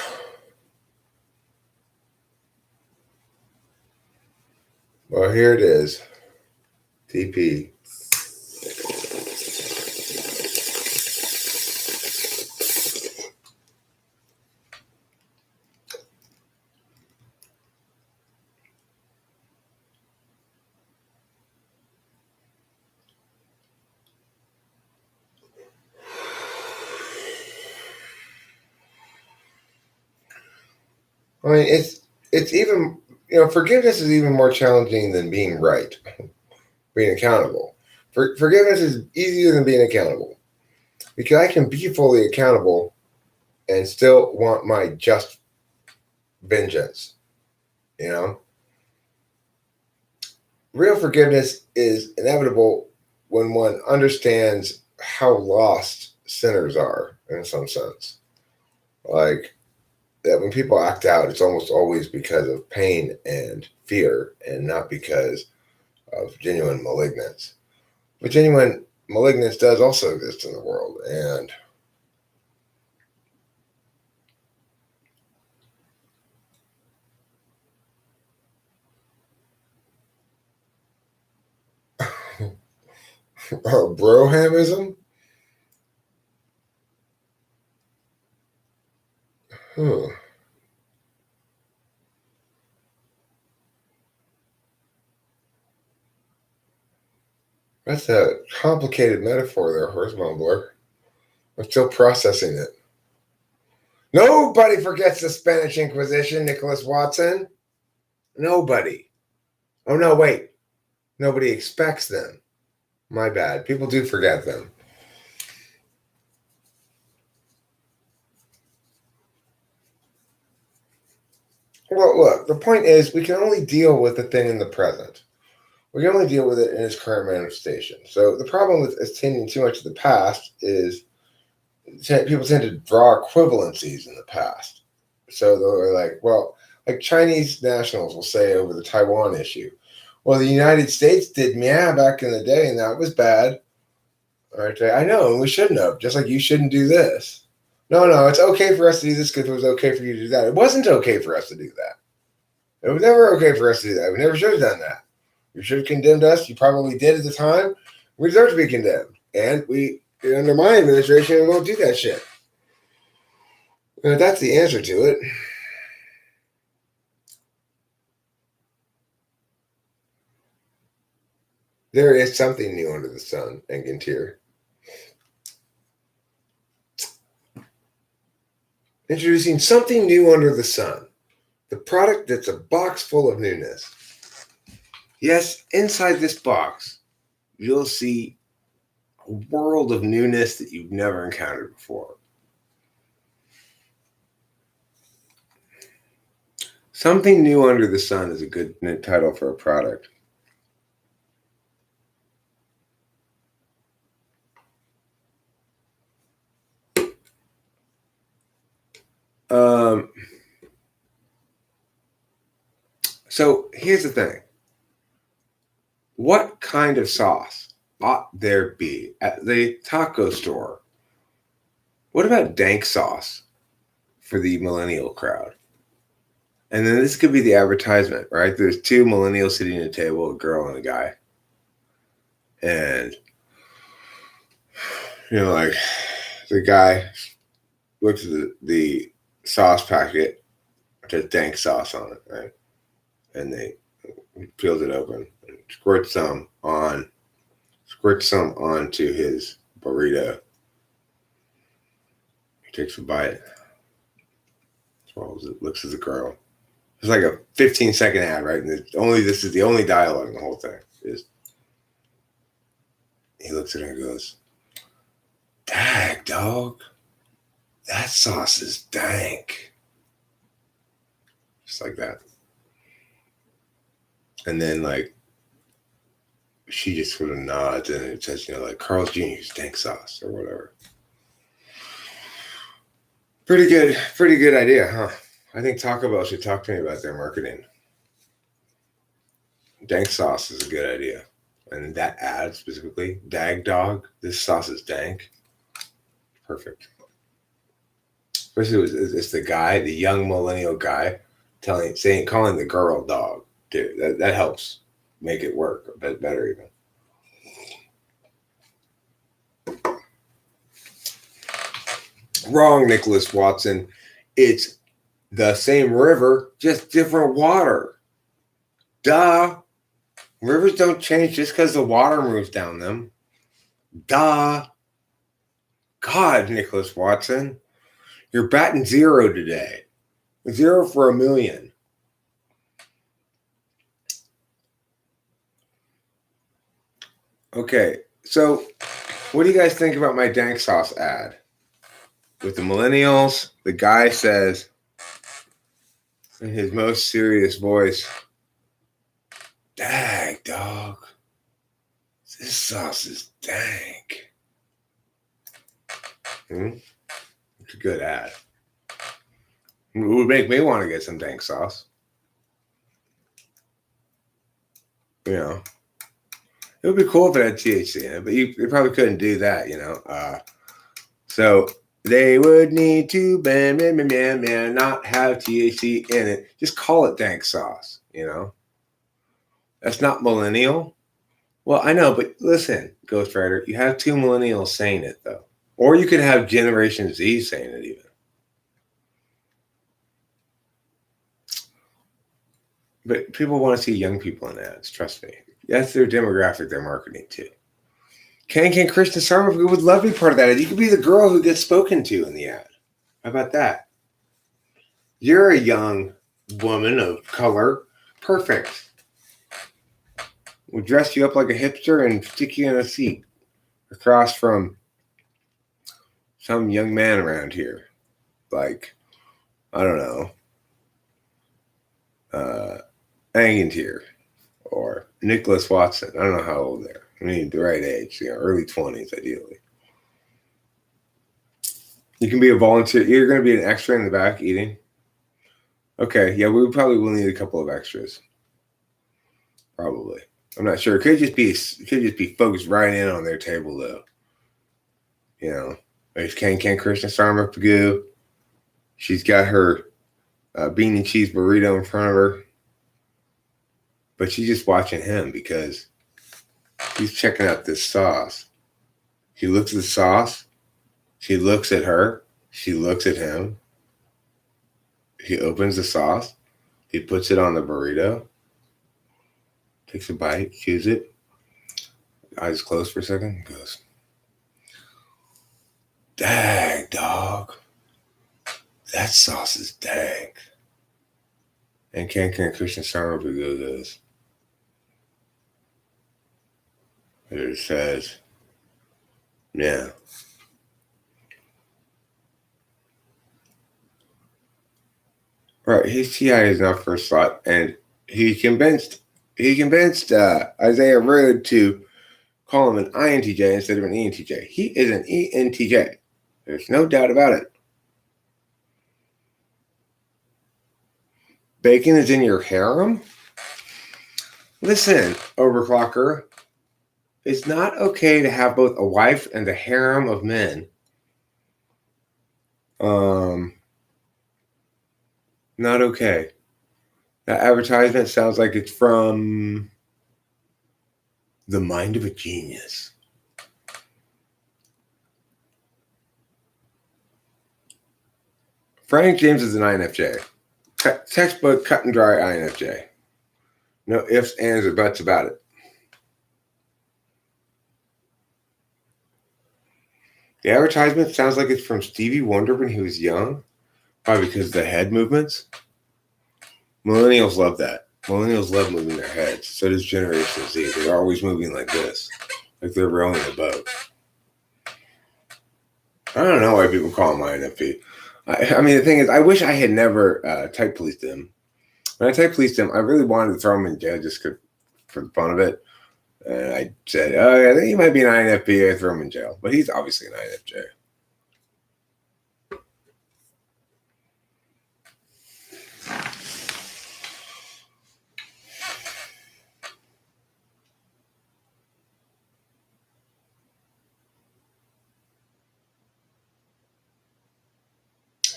well, here it is. TP. I mean, it's even, forgiveness is even more challenging than being right, being accountable. Forgiveness is easier than being accountable, because I can be fully accountable and still want my just vengeance. Real forgiveness is inevitable when one understands how lost sinners are, in some sense. Like, that when people act out, it's almost always because of pain and fear and not because of genuine malignance. But genuine malignance does also exist in the world. And brohamism? Huh. That's a complicated metaphor there, Horse Mumbler. I'm still processing it. Nobody forgets the Spanish Inquisition, Nicholas Watson. Nobody. Oh, no, wait. Nobody expects them. My bad. People do forget them. Well, look, the point is we can only deal with the thing in the present. We can only deal with it in its current manifestation. So the problem with attending too much to the past is people tend to draw equivalencies in the past. So they're like, well, like Chinese nationals will say over the Taiwan issue, well, the United States did meow back in the day, and that was bad. All right, I know, and we shouldn't have. Just like you shouldn't do this. No, it's okay for us to do this because it was okay for you to do that. It wasn't okay for us to do that. It was never okay for us to do that. We never should have done that. You should have condemned us. You probably did at the time. We deserve to be condemned, and under my administration, we won't do that shit. That's the answer to it. There is something new under the sun, Engantier. Introducing something new under the sun. The product that's a box full of newness. Yes, inside this box, you'll see a world of newness that you've never encountered before. Something new under the sun is a good title for a product. So here's the thing. What kind of sauce ought there be at the taco store? What about dank sauce for the millennial crowd? And then this could be the advertisement, right? There's two millennials sitting at a table, a girl and a guy. And, like the guy looks at the sauce packet, which has dank sauce on it, right? And they peels it open and squirts some onto his burrito. He takes a bite. Swallows it, looks at the girl. It's like a 15-second ad, right? And this is the only dialogue in the whole thing. He looks at her and goes, "Dag, dog, that sauce is dank." Just like that. And then, she just sort of nods and it says, Carl's Jr.'s dank sauce or whatever. Pretty good idea, huh? I think Taco Bell should talk to me about their marketing. Dank sauce is a good idea. And that ad specifically, Dag Dog, this sauce is dank. Perfect. Especially it's the guy, the young millennial guy, calling the girl dog. Dude, that helps make it work a bit better even. Wrong, Nicholas Watson. It's the same river, just different water. Duh. Rivers don't change just because the water moves down them. Duh. God, Nicholas Watson. You're batting 0 today. 0 for a million. Okay, so what do you guys think about my dank sauce ad? With the millennials, the guy says in his most serious voice, "Dag, dog, this sauce is dank." It's a good ad. It would make me want to get some dank sauce. You know, it would be cool if it had THC in it, but you probably couldn't do that. So they would need to not have THC in it. Just call it dank sauce. That's not millennial. Well, I know, but listen, Ghost Rider, you have two millennials saying it though, or you could have Generation Z saying it even. But people want to see young people in ads. Trust me, that's their demographic they're marketing to. Can Krishna Sarma would love to be part of that ad. You could be the girl who gets spoken to in the ad. How about that? You're a young woman of color. Perfect. We'll dress you up like a hipster and stick you in a seat across from some young man around here. Like, I don't know, Angantier or Nicholas Watson. I don't know how old they're. I mean, the right age, early 20s, ideally. You can be a volunteer. You're going to be an extra in the back eating. Okay, yeah, we probably will need a couple of extras. Probably. I'm not sure. It could just be folks right in on their table though. There's Can Krishna Sarma Pagoo. She's got her bean and cheese burrito in front of her, but she's just watching him because he's checking out this sauce. He looks at the sauce. She looks at her. She looks at him. He opens the sauce. He puts it on the burrito. Takes a bite. Chews it. Eyes closed for a second. Goes, dang, dog. That sauce is dang. And Can Krishna Sarma goes, it says, yeah. Right, his TI is not first thought, and he convinced Isaiah Rude to call him an INTJ instead of an ENTJ. He is an ENTJ. There's no doubt about it. Bacon is in your harem? Listen, overclocker. It's not okay to have both a wife and a harem of men. Not okay. That advertisement sounds like it's from the mind of a genius. Frank James is an INFJ. Textbook cut and dry INFJ. No ifs, ands, or buts about it. The advertisement sounds like it's from Stevie Wonder when he was young. Probably because of the head movements. Millennials love that. Millennials love moving their heads. So does Generation Z. They're always moving like this. Like they're rowing a boat. I don't know why people call him INFP. I mean, the thing is, I wish I had never type policed him. When I type policed him, I really wanted to throw him in jail just for the fun of it. And I said, oh, yeah, I think he might be an INFP. I throw him in jail. But he's obviously an INFJ.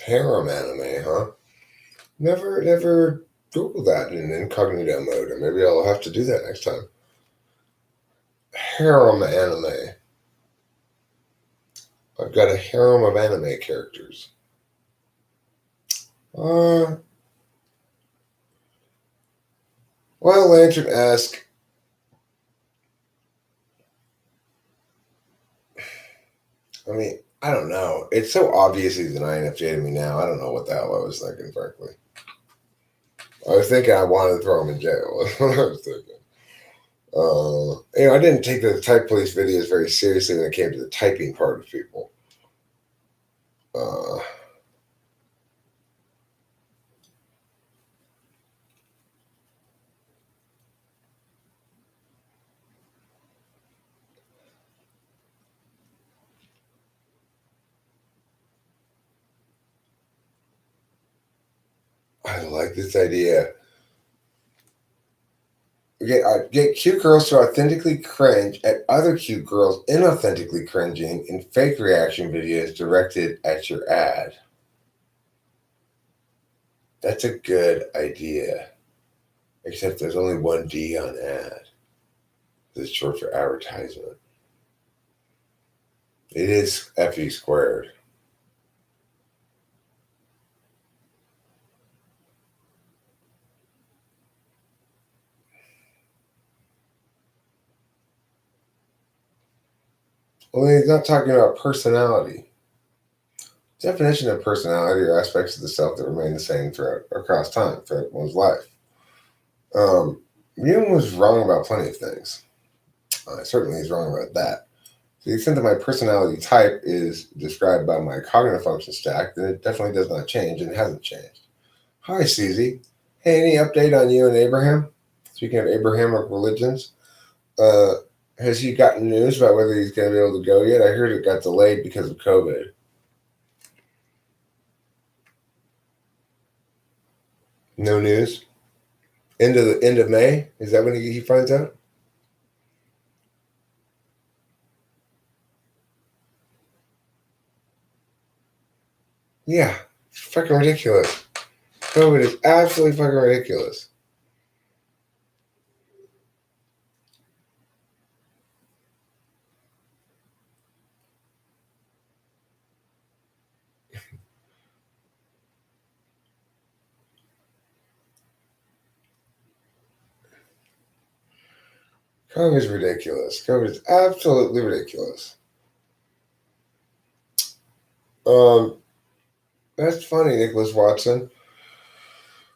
Harem anime, huh? Never Google that in incognito mode, or maybe I'll have to do that next time. Harem anime. I've got a harem of anime characters. Well, Lantern-esque. I mean, I don't know. It's so obvious he's an INFJ to me now. I don't know what the hell I was thinking, frankly. I was thinking I wanted to throw him in jail. That's what I was thinking. I didn't take the type police videos very seriously when it came to the typing part of people. I like this idea. Get cute girls to authentically cringe at other cute girls inauthentically cringing in fake reaction videos directed at your ad. That's a good idea. Except there's only one D on ad. It's short for advertisement. It is FE squared. Well, he's not talking about personality. Definition of personality are aspects of the self that remain the same throughout across time throughout one's life. Jung was wrong about plenty of things. Certainly he's wrong about that. To the extent that my personality type is described by my cognitive function stack, then it definitely does not change and hasn't changed. Hi, Susie. Hey, any update on you and Abraham? Speaking of Abrahamic religions, has he gotten news about whether he's going to be able to go yet? I heard it got delayed because of COVID. No news. End of May? Is that when he finds out? Yeah, it's fucking ridiculous. COVID is absolutely fucking ridiculous. COVID is ridiculous. COVID is absolutely ridiculous. That's funny, Nicholas Watson.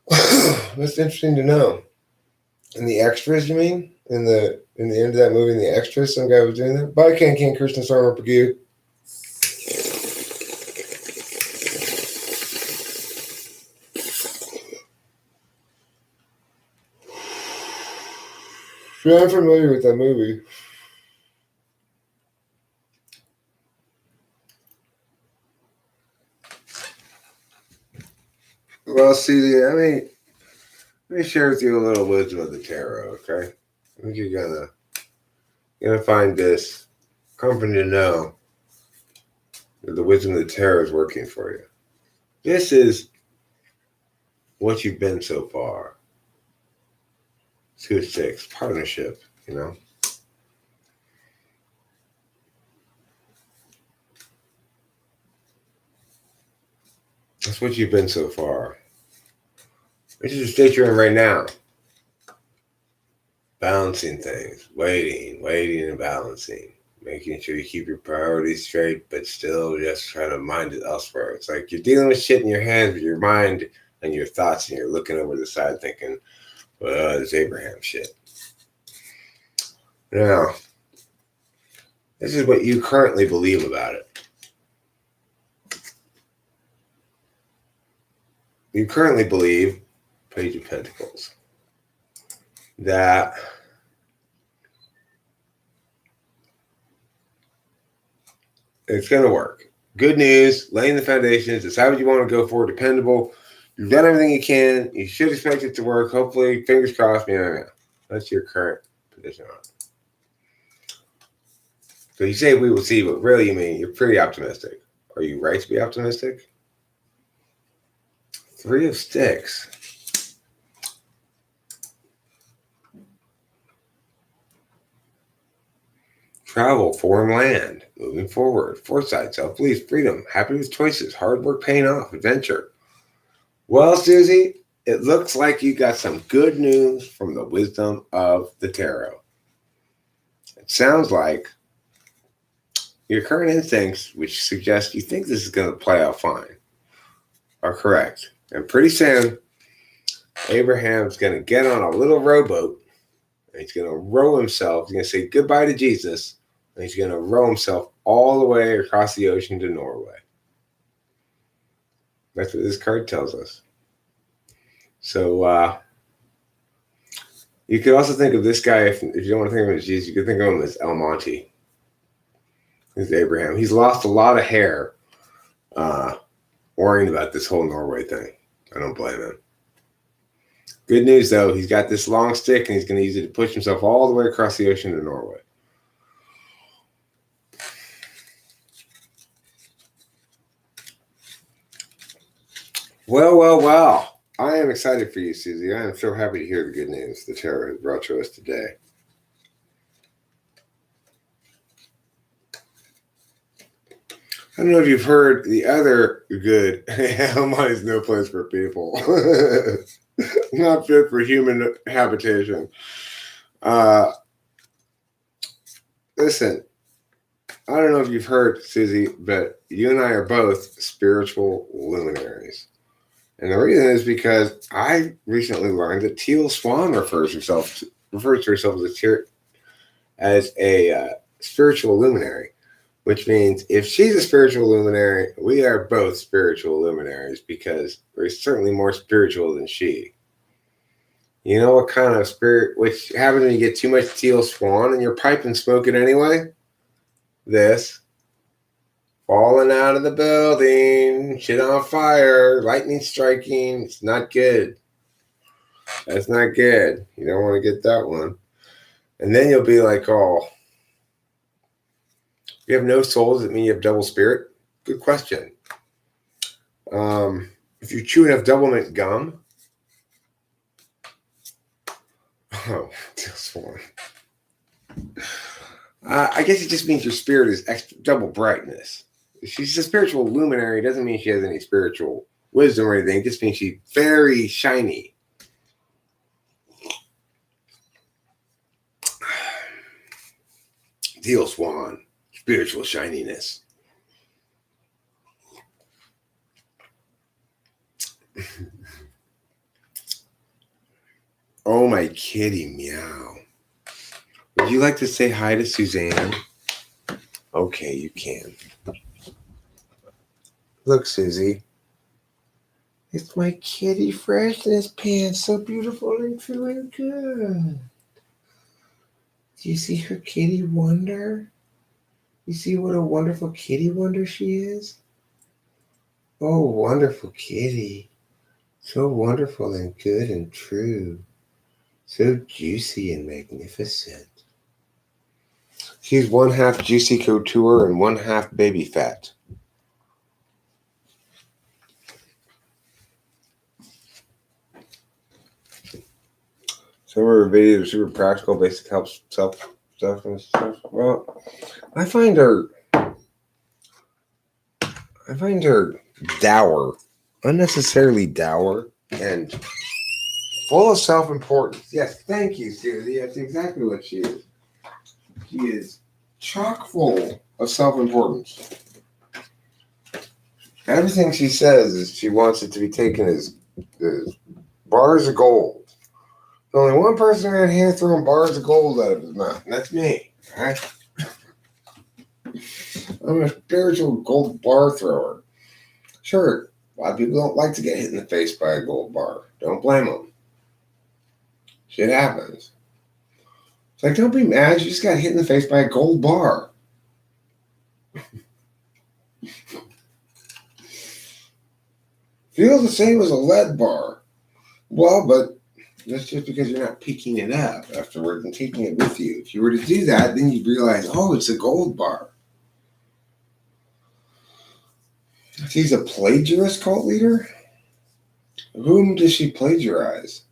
That's interesting to know. In the extras, you mean? In the end of that movie, in the extras, some guy was doing that. Bye, Can Christian Stormer Pagoo. Yeah, I'm familiar with that movie. Well, see, let me share with you a little wisdom of the tarot, okay? I think you're gonna find this comforting to know that the wisdom of the tarot is working for you. This is what you've been so far. 2 6, partnership, you know. That's what you've been so far. This is the state you're in right now. Balancing things, waiting and balancing. Making sure you keep your priorities straight, but still just trying to mind it elsewhere. It's like you're dealing with shit in your hands, with your mind and your thoughts, and you're looking over the side thinking, well, it's Abraham shit. Now, this is what you currently believe about it. You currently believe, Page of Pentacles, that it's going to work. Good news, laying the foundations, decide what you want to go for, dependable. You've done everything you can. You should expect it to work. Hopefully, fingers crossed. Yeah. That's your current position on it. So you say we will see, but really you mean you're pretty optimistic. Are you right to be optimistic? 3 of Sticks. Travel, foreign land, moving forward, foresight, self-belief, freedom, happy with choices, hard work paying off, adventure. Well, Susie, it looks like you got some good news from the wisdom of the tarot. It sounds like your current instincts, which suggest you think this is going to play out fine, are correct. And pretty soon, Abraham's going to get on a little rowboat, and he's going to row himself. He's going to say goodbye to Jesus, and he's going to row himself all the way across the ocean to Norway. That's what this card tells us. So you could also think of this guy, if you don't want to think of him as Jesus, you could think of him as El Monte. He's Abraham. He's lost a lot of hair worrying about this whole Norway thing. I don't blame him. Good news, though, he's got this long stick and he's going to use it to push himself all the way across the ocean to Norway. Well. I am excited for you, Susie. I am so happy to hear the good news the tarot has brought to us today. I don't know if you've heard the other good. Mine is no place for people. Not fit for human habitation. Listen, I don't know if you've heard, Susie, but you and I are both spiritual luminaries. And the reason is because I recently learned that Teal Swan refers to herself as a spiritual luminary, which means if she's a spiritual luminary, we are both spiritual luminaries because we're certainly more spiritual than she. You know what kind of spirit, which happens when you get too much Teal Swan and you're piping smoking anyway? This. Falling out of the building, shit on fire, lightning striking. It's not good. That's not good. You don't want to get that one. And then you'll be like, oh, you have no soul, does it mean you have double spirit? Good question. If you chew enough double mint gum, oh, Teal Swan. I guess it just means your spirit is extra, double brightness. If she's a spiritual luminary, it doesn't mean she has any spiritual wisdom or anything. It just means she's very shiny. Teal Swan, spiritual shininess. Oh, my kitty, meow. Would you like to say hi to Suzanne? Okay, you can. Look, Susie. It's my kitty freshness pants, so beautiful and true and good. Do you see her kitty wonder? You see what a wonderful kitty wonder she is? Oh, wonderful kitty. So wonderful and good and true. So juicy and magnificent. She's one half juicy couture and one half baby fat. Some of her videos are super practical, basic help self stuff and stuff. Well, I find her dour, unnecessarily dour, and full of self-importance. Yes, thank you, Susie. That's exactly what she is. She is chock full of self-importance. Everything she says is she wants it to be taken as bars of gold. There's only one person around here throwing bars of gold out of his mouth, and that's me. All right? I'm a spiritual gold bar thrower. Sure, a lot of people don't like to get hit in the face by a gold bar. Don't blame them. Shit happens. It's like, don't be mad. You just got hit in the face by a gold bar. Feels the same as a lead bar. Well, but that's just because you're not picking it up afterwards and taking it with you. If you were to do that, then you'd realize, oh, it's a gold bar. She's a plagiarist cult leader? Whom does she plagiarize?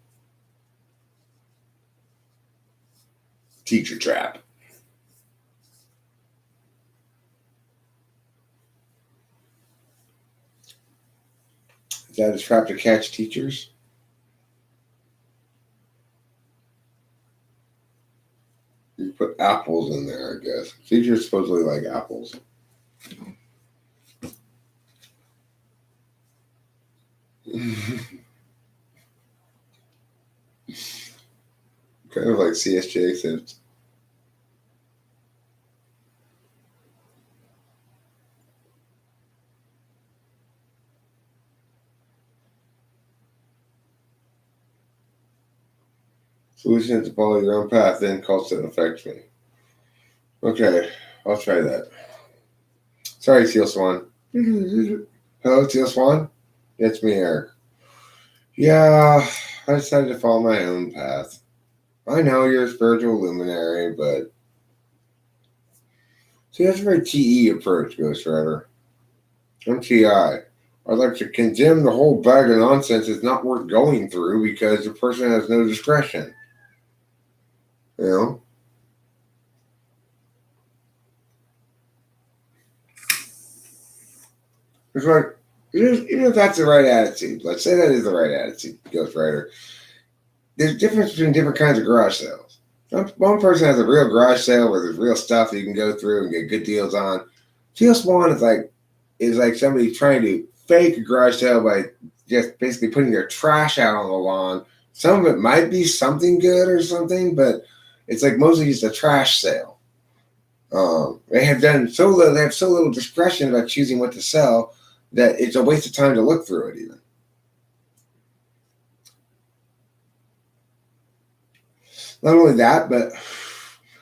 Teacher trap. Is that a trap to catch teachers? You put apples in there, I guess. Teachers supposedly like apples. Kind of like CSJ exhibits. Solution is to follow your own path, then cause it affects me. Okay, I'll try that. Sorry, Teal Swan. Hello, Teal Swan. It's me, Eric. Yeah, I decided to follow my own path. I know you're a spiritual luminary, but see, that's a very TE approach, Ghost Rider. I'm TI. I'd like to condemn the whole bag of nonsense is not worth going through because the person has no discretion. You know? It's like, even if that's the right attitude, let's say that is the right attitude, Ghost Rider, there's a difference between different kinds of garage sales. One person has a real garage sale where there's real stuff that you can go through and get good deals on. Teal Swan is like somebody trying to fake a garage sale by just basically putting their trash out on the lawn. Some of it might be something good or something, but it's like mostly just a trash sale. They have done so little, they have so little discretion about choosing what to sell that it's a waste of time to look through it even. Not only that, but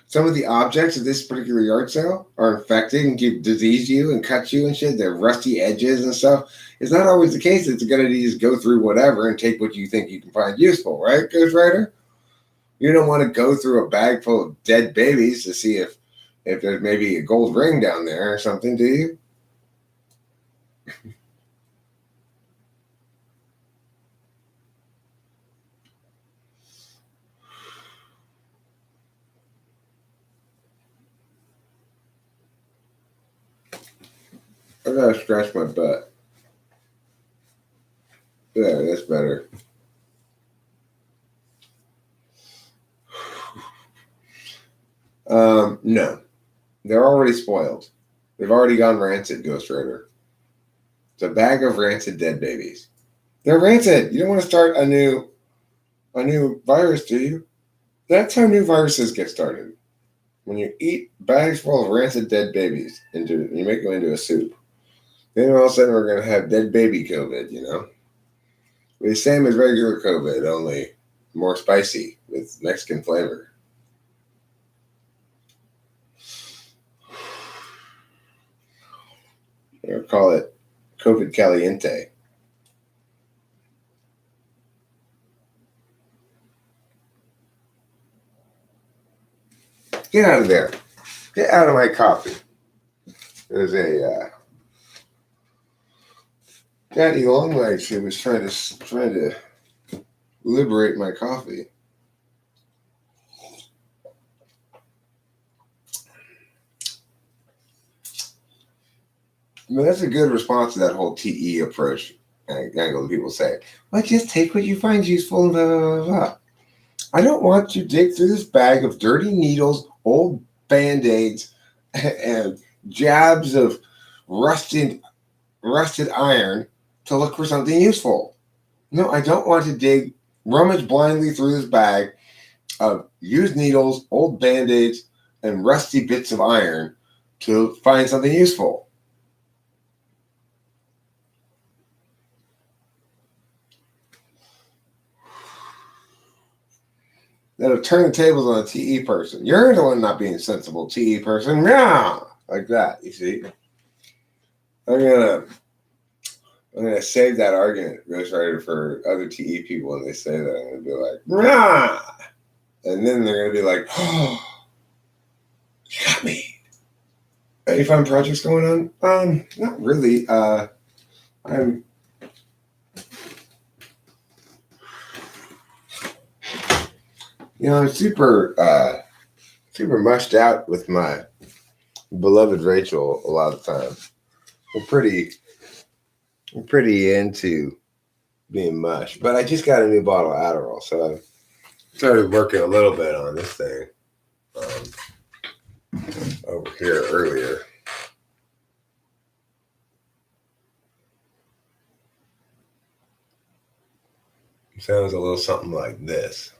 some of the objects of this particular yard sale are infected and can disease you and cut you and shit. They're rusty edges and stuff. It's not always the case. It's a good idea to just go through whatever and take what you think you can find useful, right, Ghost Rider? You don't want to go through a bag full of dead babies to see if there's maybe a gold ring down there or something, do you? I gotta scratch my butt. There, that's better. No. They're already spoiled. They've already gone rancid, Ghost Rider. It's a bag of rancid dead babies. They're rancid. You don't want to start a new virus, do you? That's how new viruses get started. When you eat bags full of rancid dead babies you make them into a soup. Then all of a sudden we're gonna have dead baby COVID, you know? The same as regular COVID, only more spicy with Mexican flavor. They'll call it COVID Caliente. Get out of there. Get out of my coffee. There's a daddy longlegs who was trying to liberate my coffee. I mean, that's a good response to that whole TE approach angle. People say, "Well, just take what you find useful." Blah, blah, blah, blah. I don't want to dig through this bag of dirty needles, old band-aids, and jabs of rusted iron to look for something useful. No, I don't want to rummage blindly through this bag of used needles, old band-aids, and rusty bits of iron to find something useful. That'll turn the tables on a TE person. You're the one not being sensible, TE person. Yeah, like that. You see, I'm gonna save that argument, Ghost Rider, for other TE people when they say that. I'm gonna be like, yeah, and then they're gonna be like, oh, you got me. Any fun projects going on? Not really. I'm I'm super mushed out with my beloved Rachel a lot of the time. We're pretty into being mush, but I just got a new bottle of Adderall, so I started working a little bit on this thing over here earlier. It sounds a little something like this.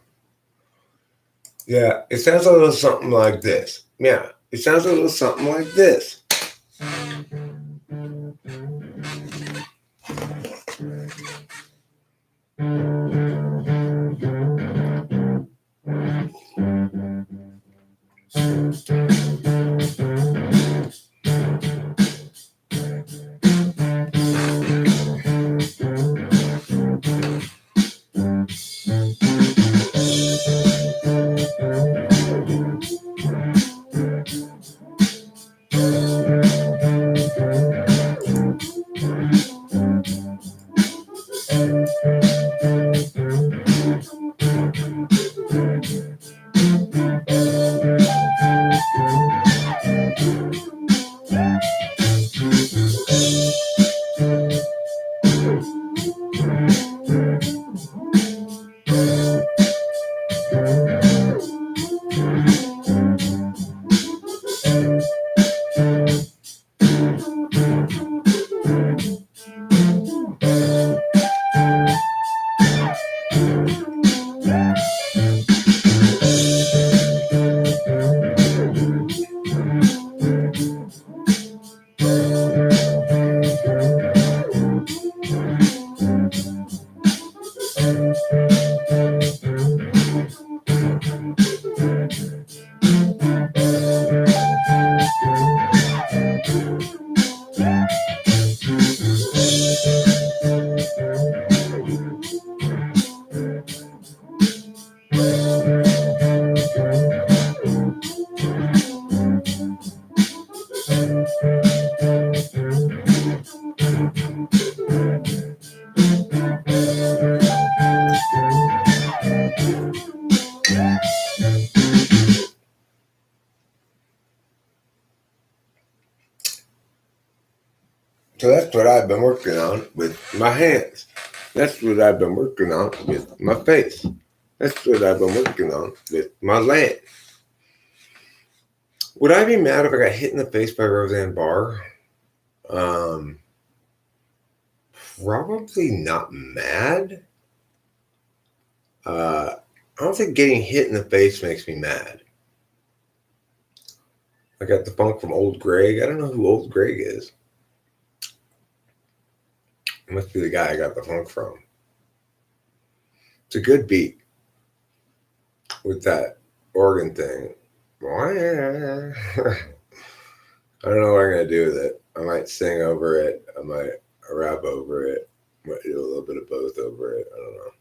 Yeah, it sounds a little something like this. Yeah, it sounds a little something like this. So that's what I've been working on with my hands. That's what I've been working on with my face. That's what I've been working on with my land. Would I be mad if I got hit in the face by Roseanne Barr? Probably not mad. I don't think getting hit in the face makes me mad. I got the funk from Old Greg. I don't know who Old Greg is. It must be the guy I got the funk from. It's a good beat with that organ thing. I don't know what I'm going to do with it. I might sing over it. I might rap over it. I might do a little bit of both over it. I don't know.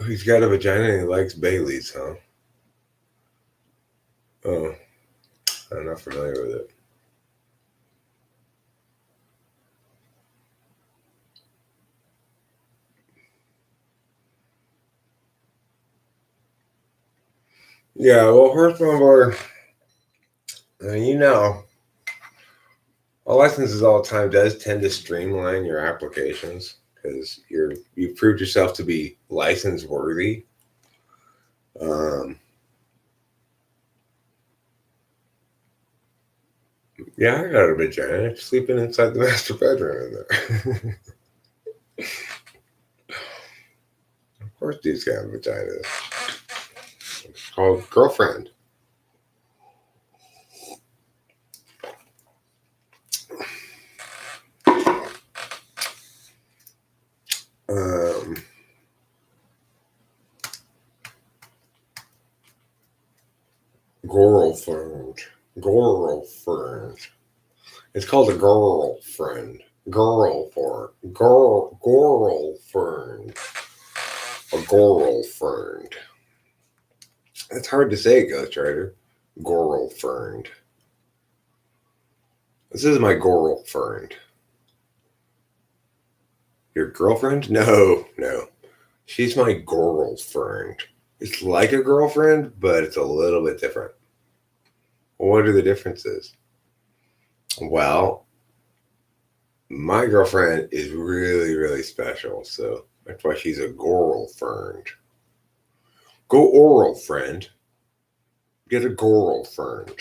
He's got a vagina and he likes Bailey's, huh? Oh, I'm not familiar with it. Yeah, well, horse mumbler, you know, a licenses all the time does tend to streamline your applications because you've proved yourself to be license worthy. Yeah, I got a vagina sleeping inside the master bedroom in there. Of course, dudes got vaginas. It's called girlfriend. Girlfriend. Girlfriend. It's called a girlfriend. Girlfriend. Girlfriend. A girlfriend. It's hard to say, Ghostwriter. Girlfriend. This is my girlfriend. Your girlfriend? No. She's my girlfriend. It's like a girlfriend, but it's a little bit different. What are the differences? Well, my girlfriend is really, really special, so that's why she's a girlfriend. Go oral, friend. Get a girlfriend.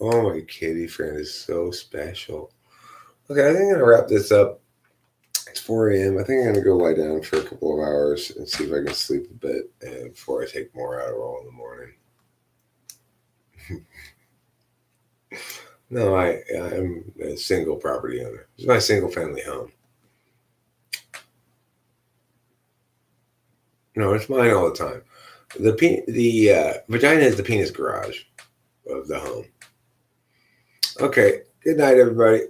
Oh, my kitty friend is so special. Okay, I think I'm going to wrap this up. It's 4 a.m. I think I'm going to go lie down for a couple of hours and see if I can sleep a bit before I take more Adderall in the morning. No, I'm a single property owner. This is my single family home. No, it's mine all the time. The vagina is the penis garage of the home. Okay, good night, everybody.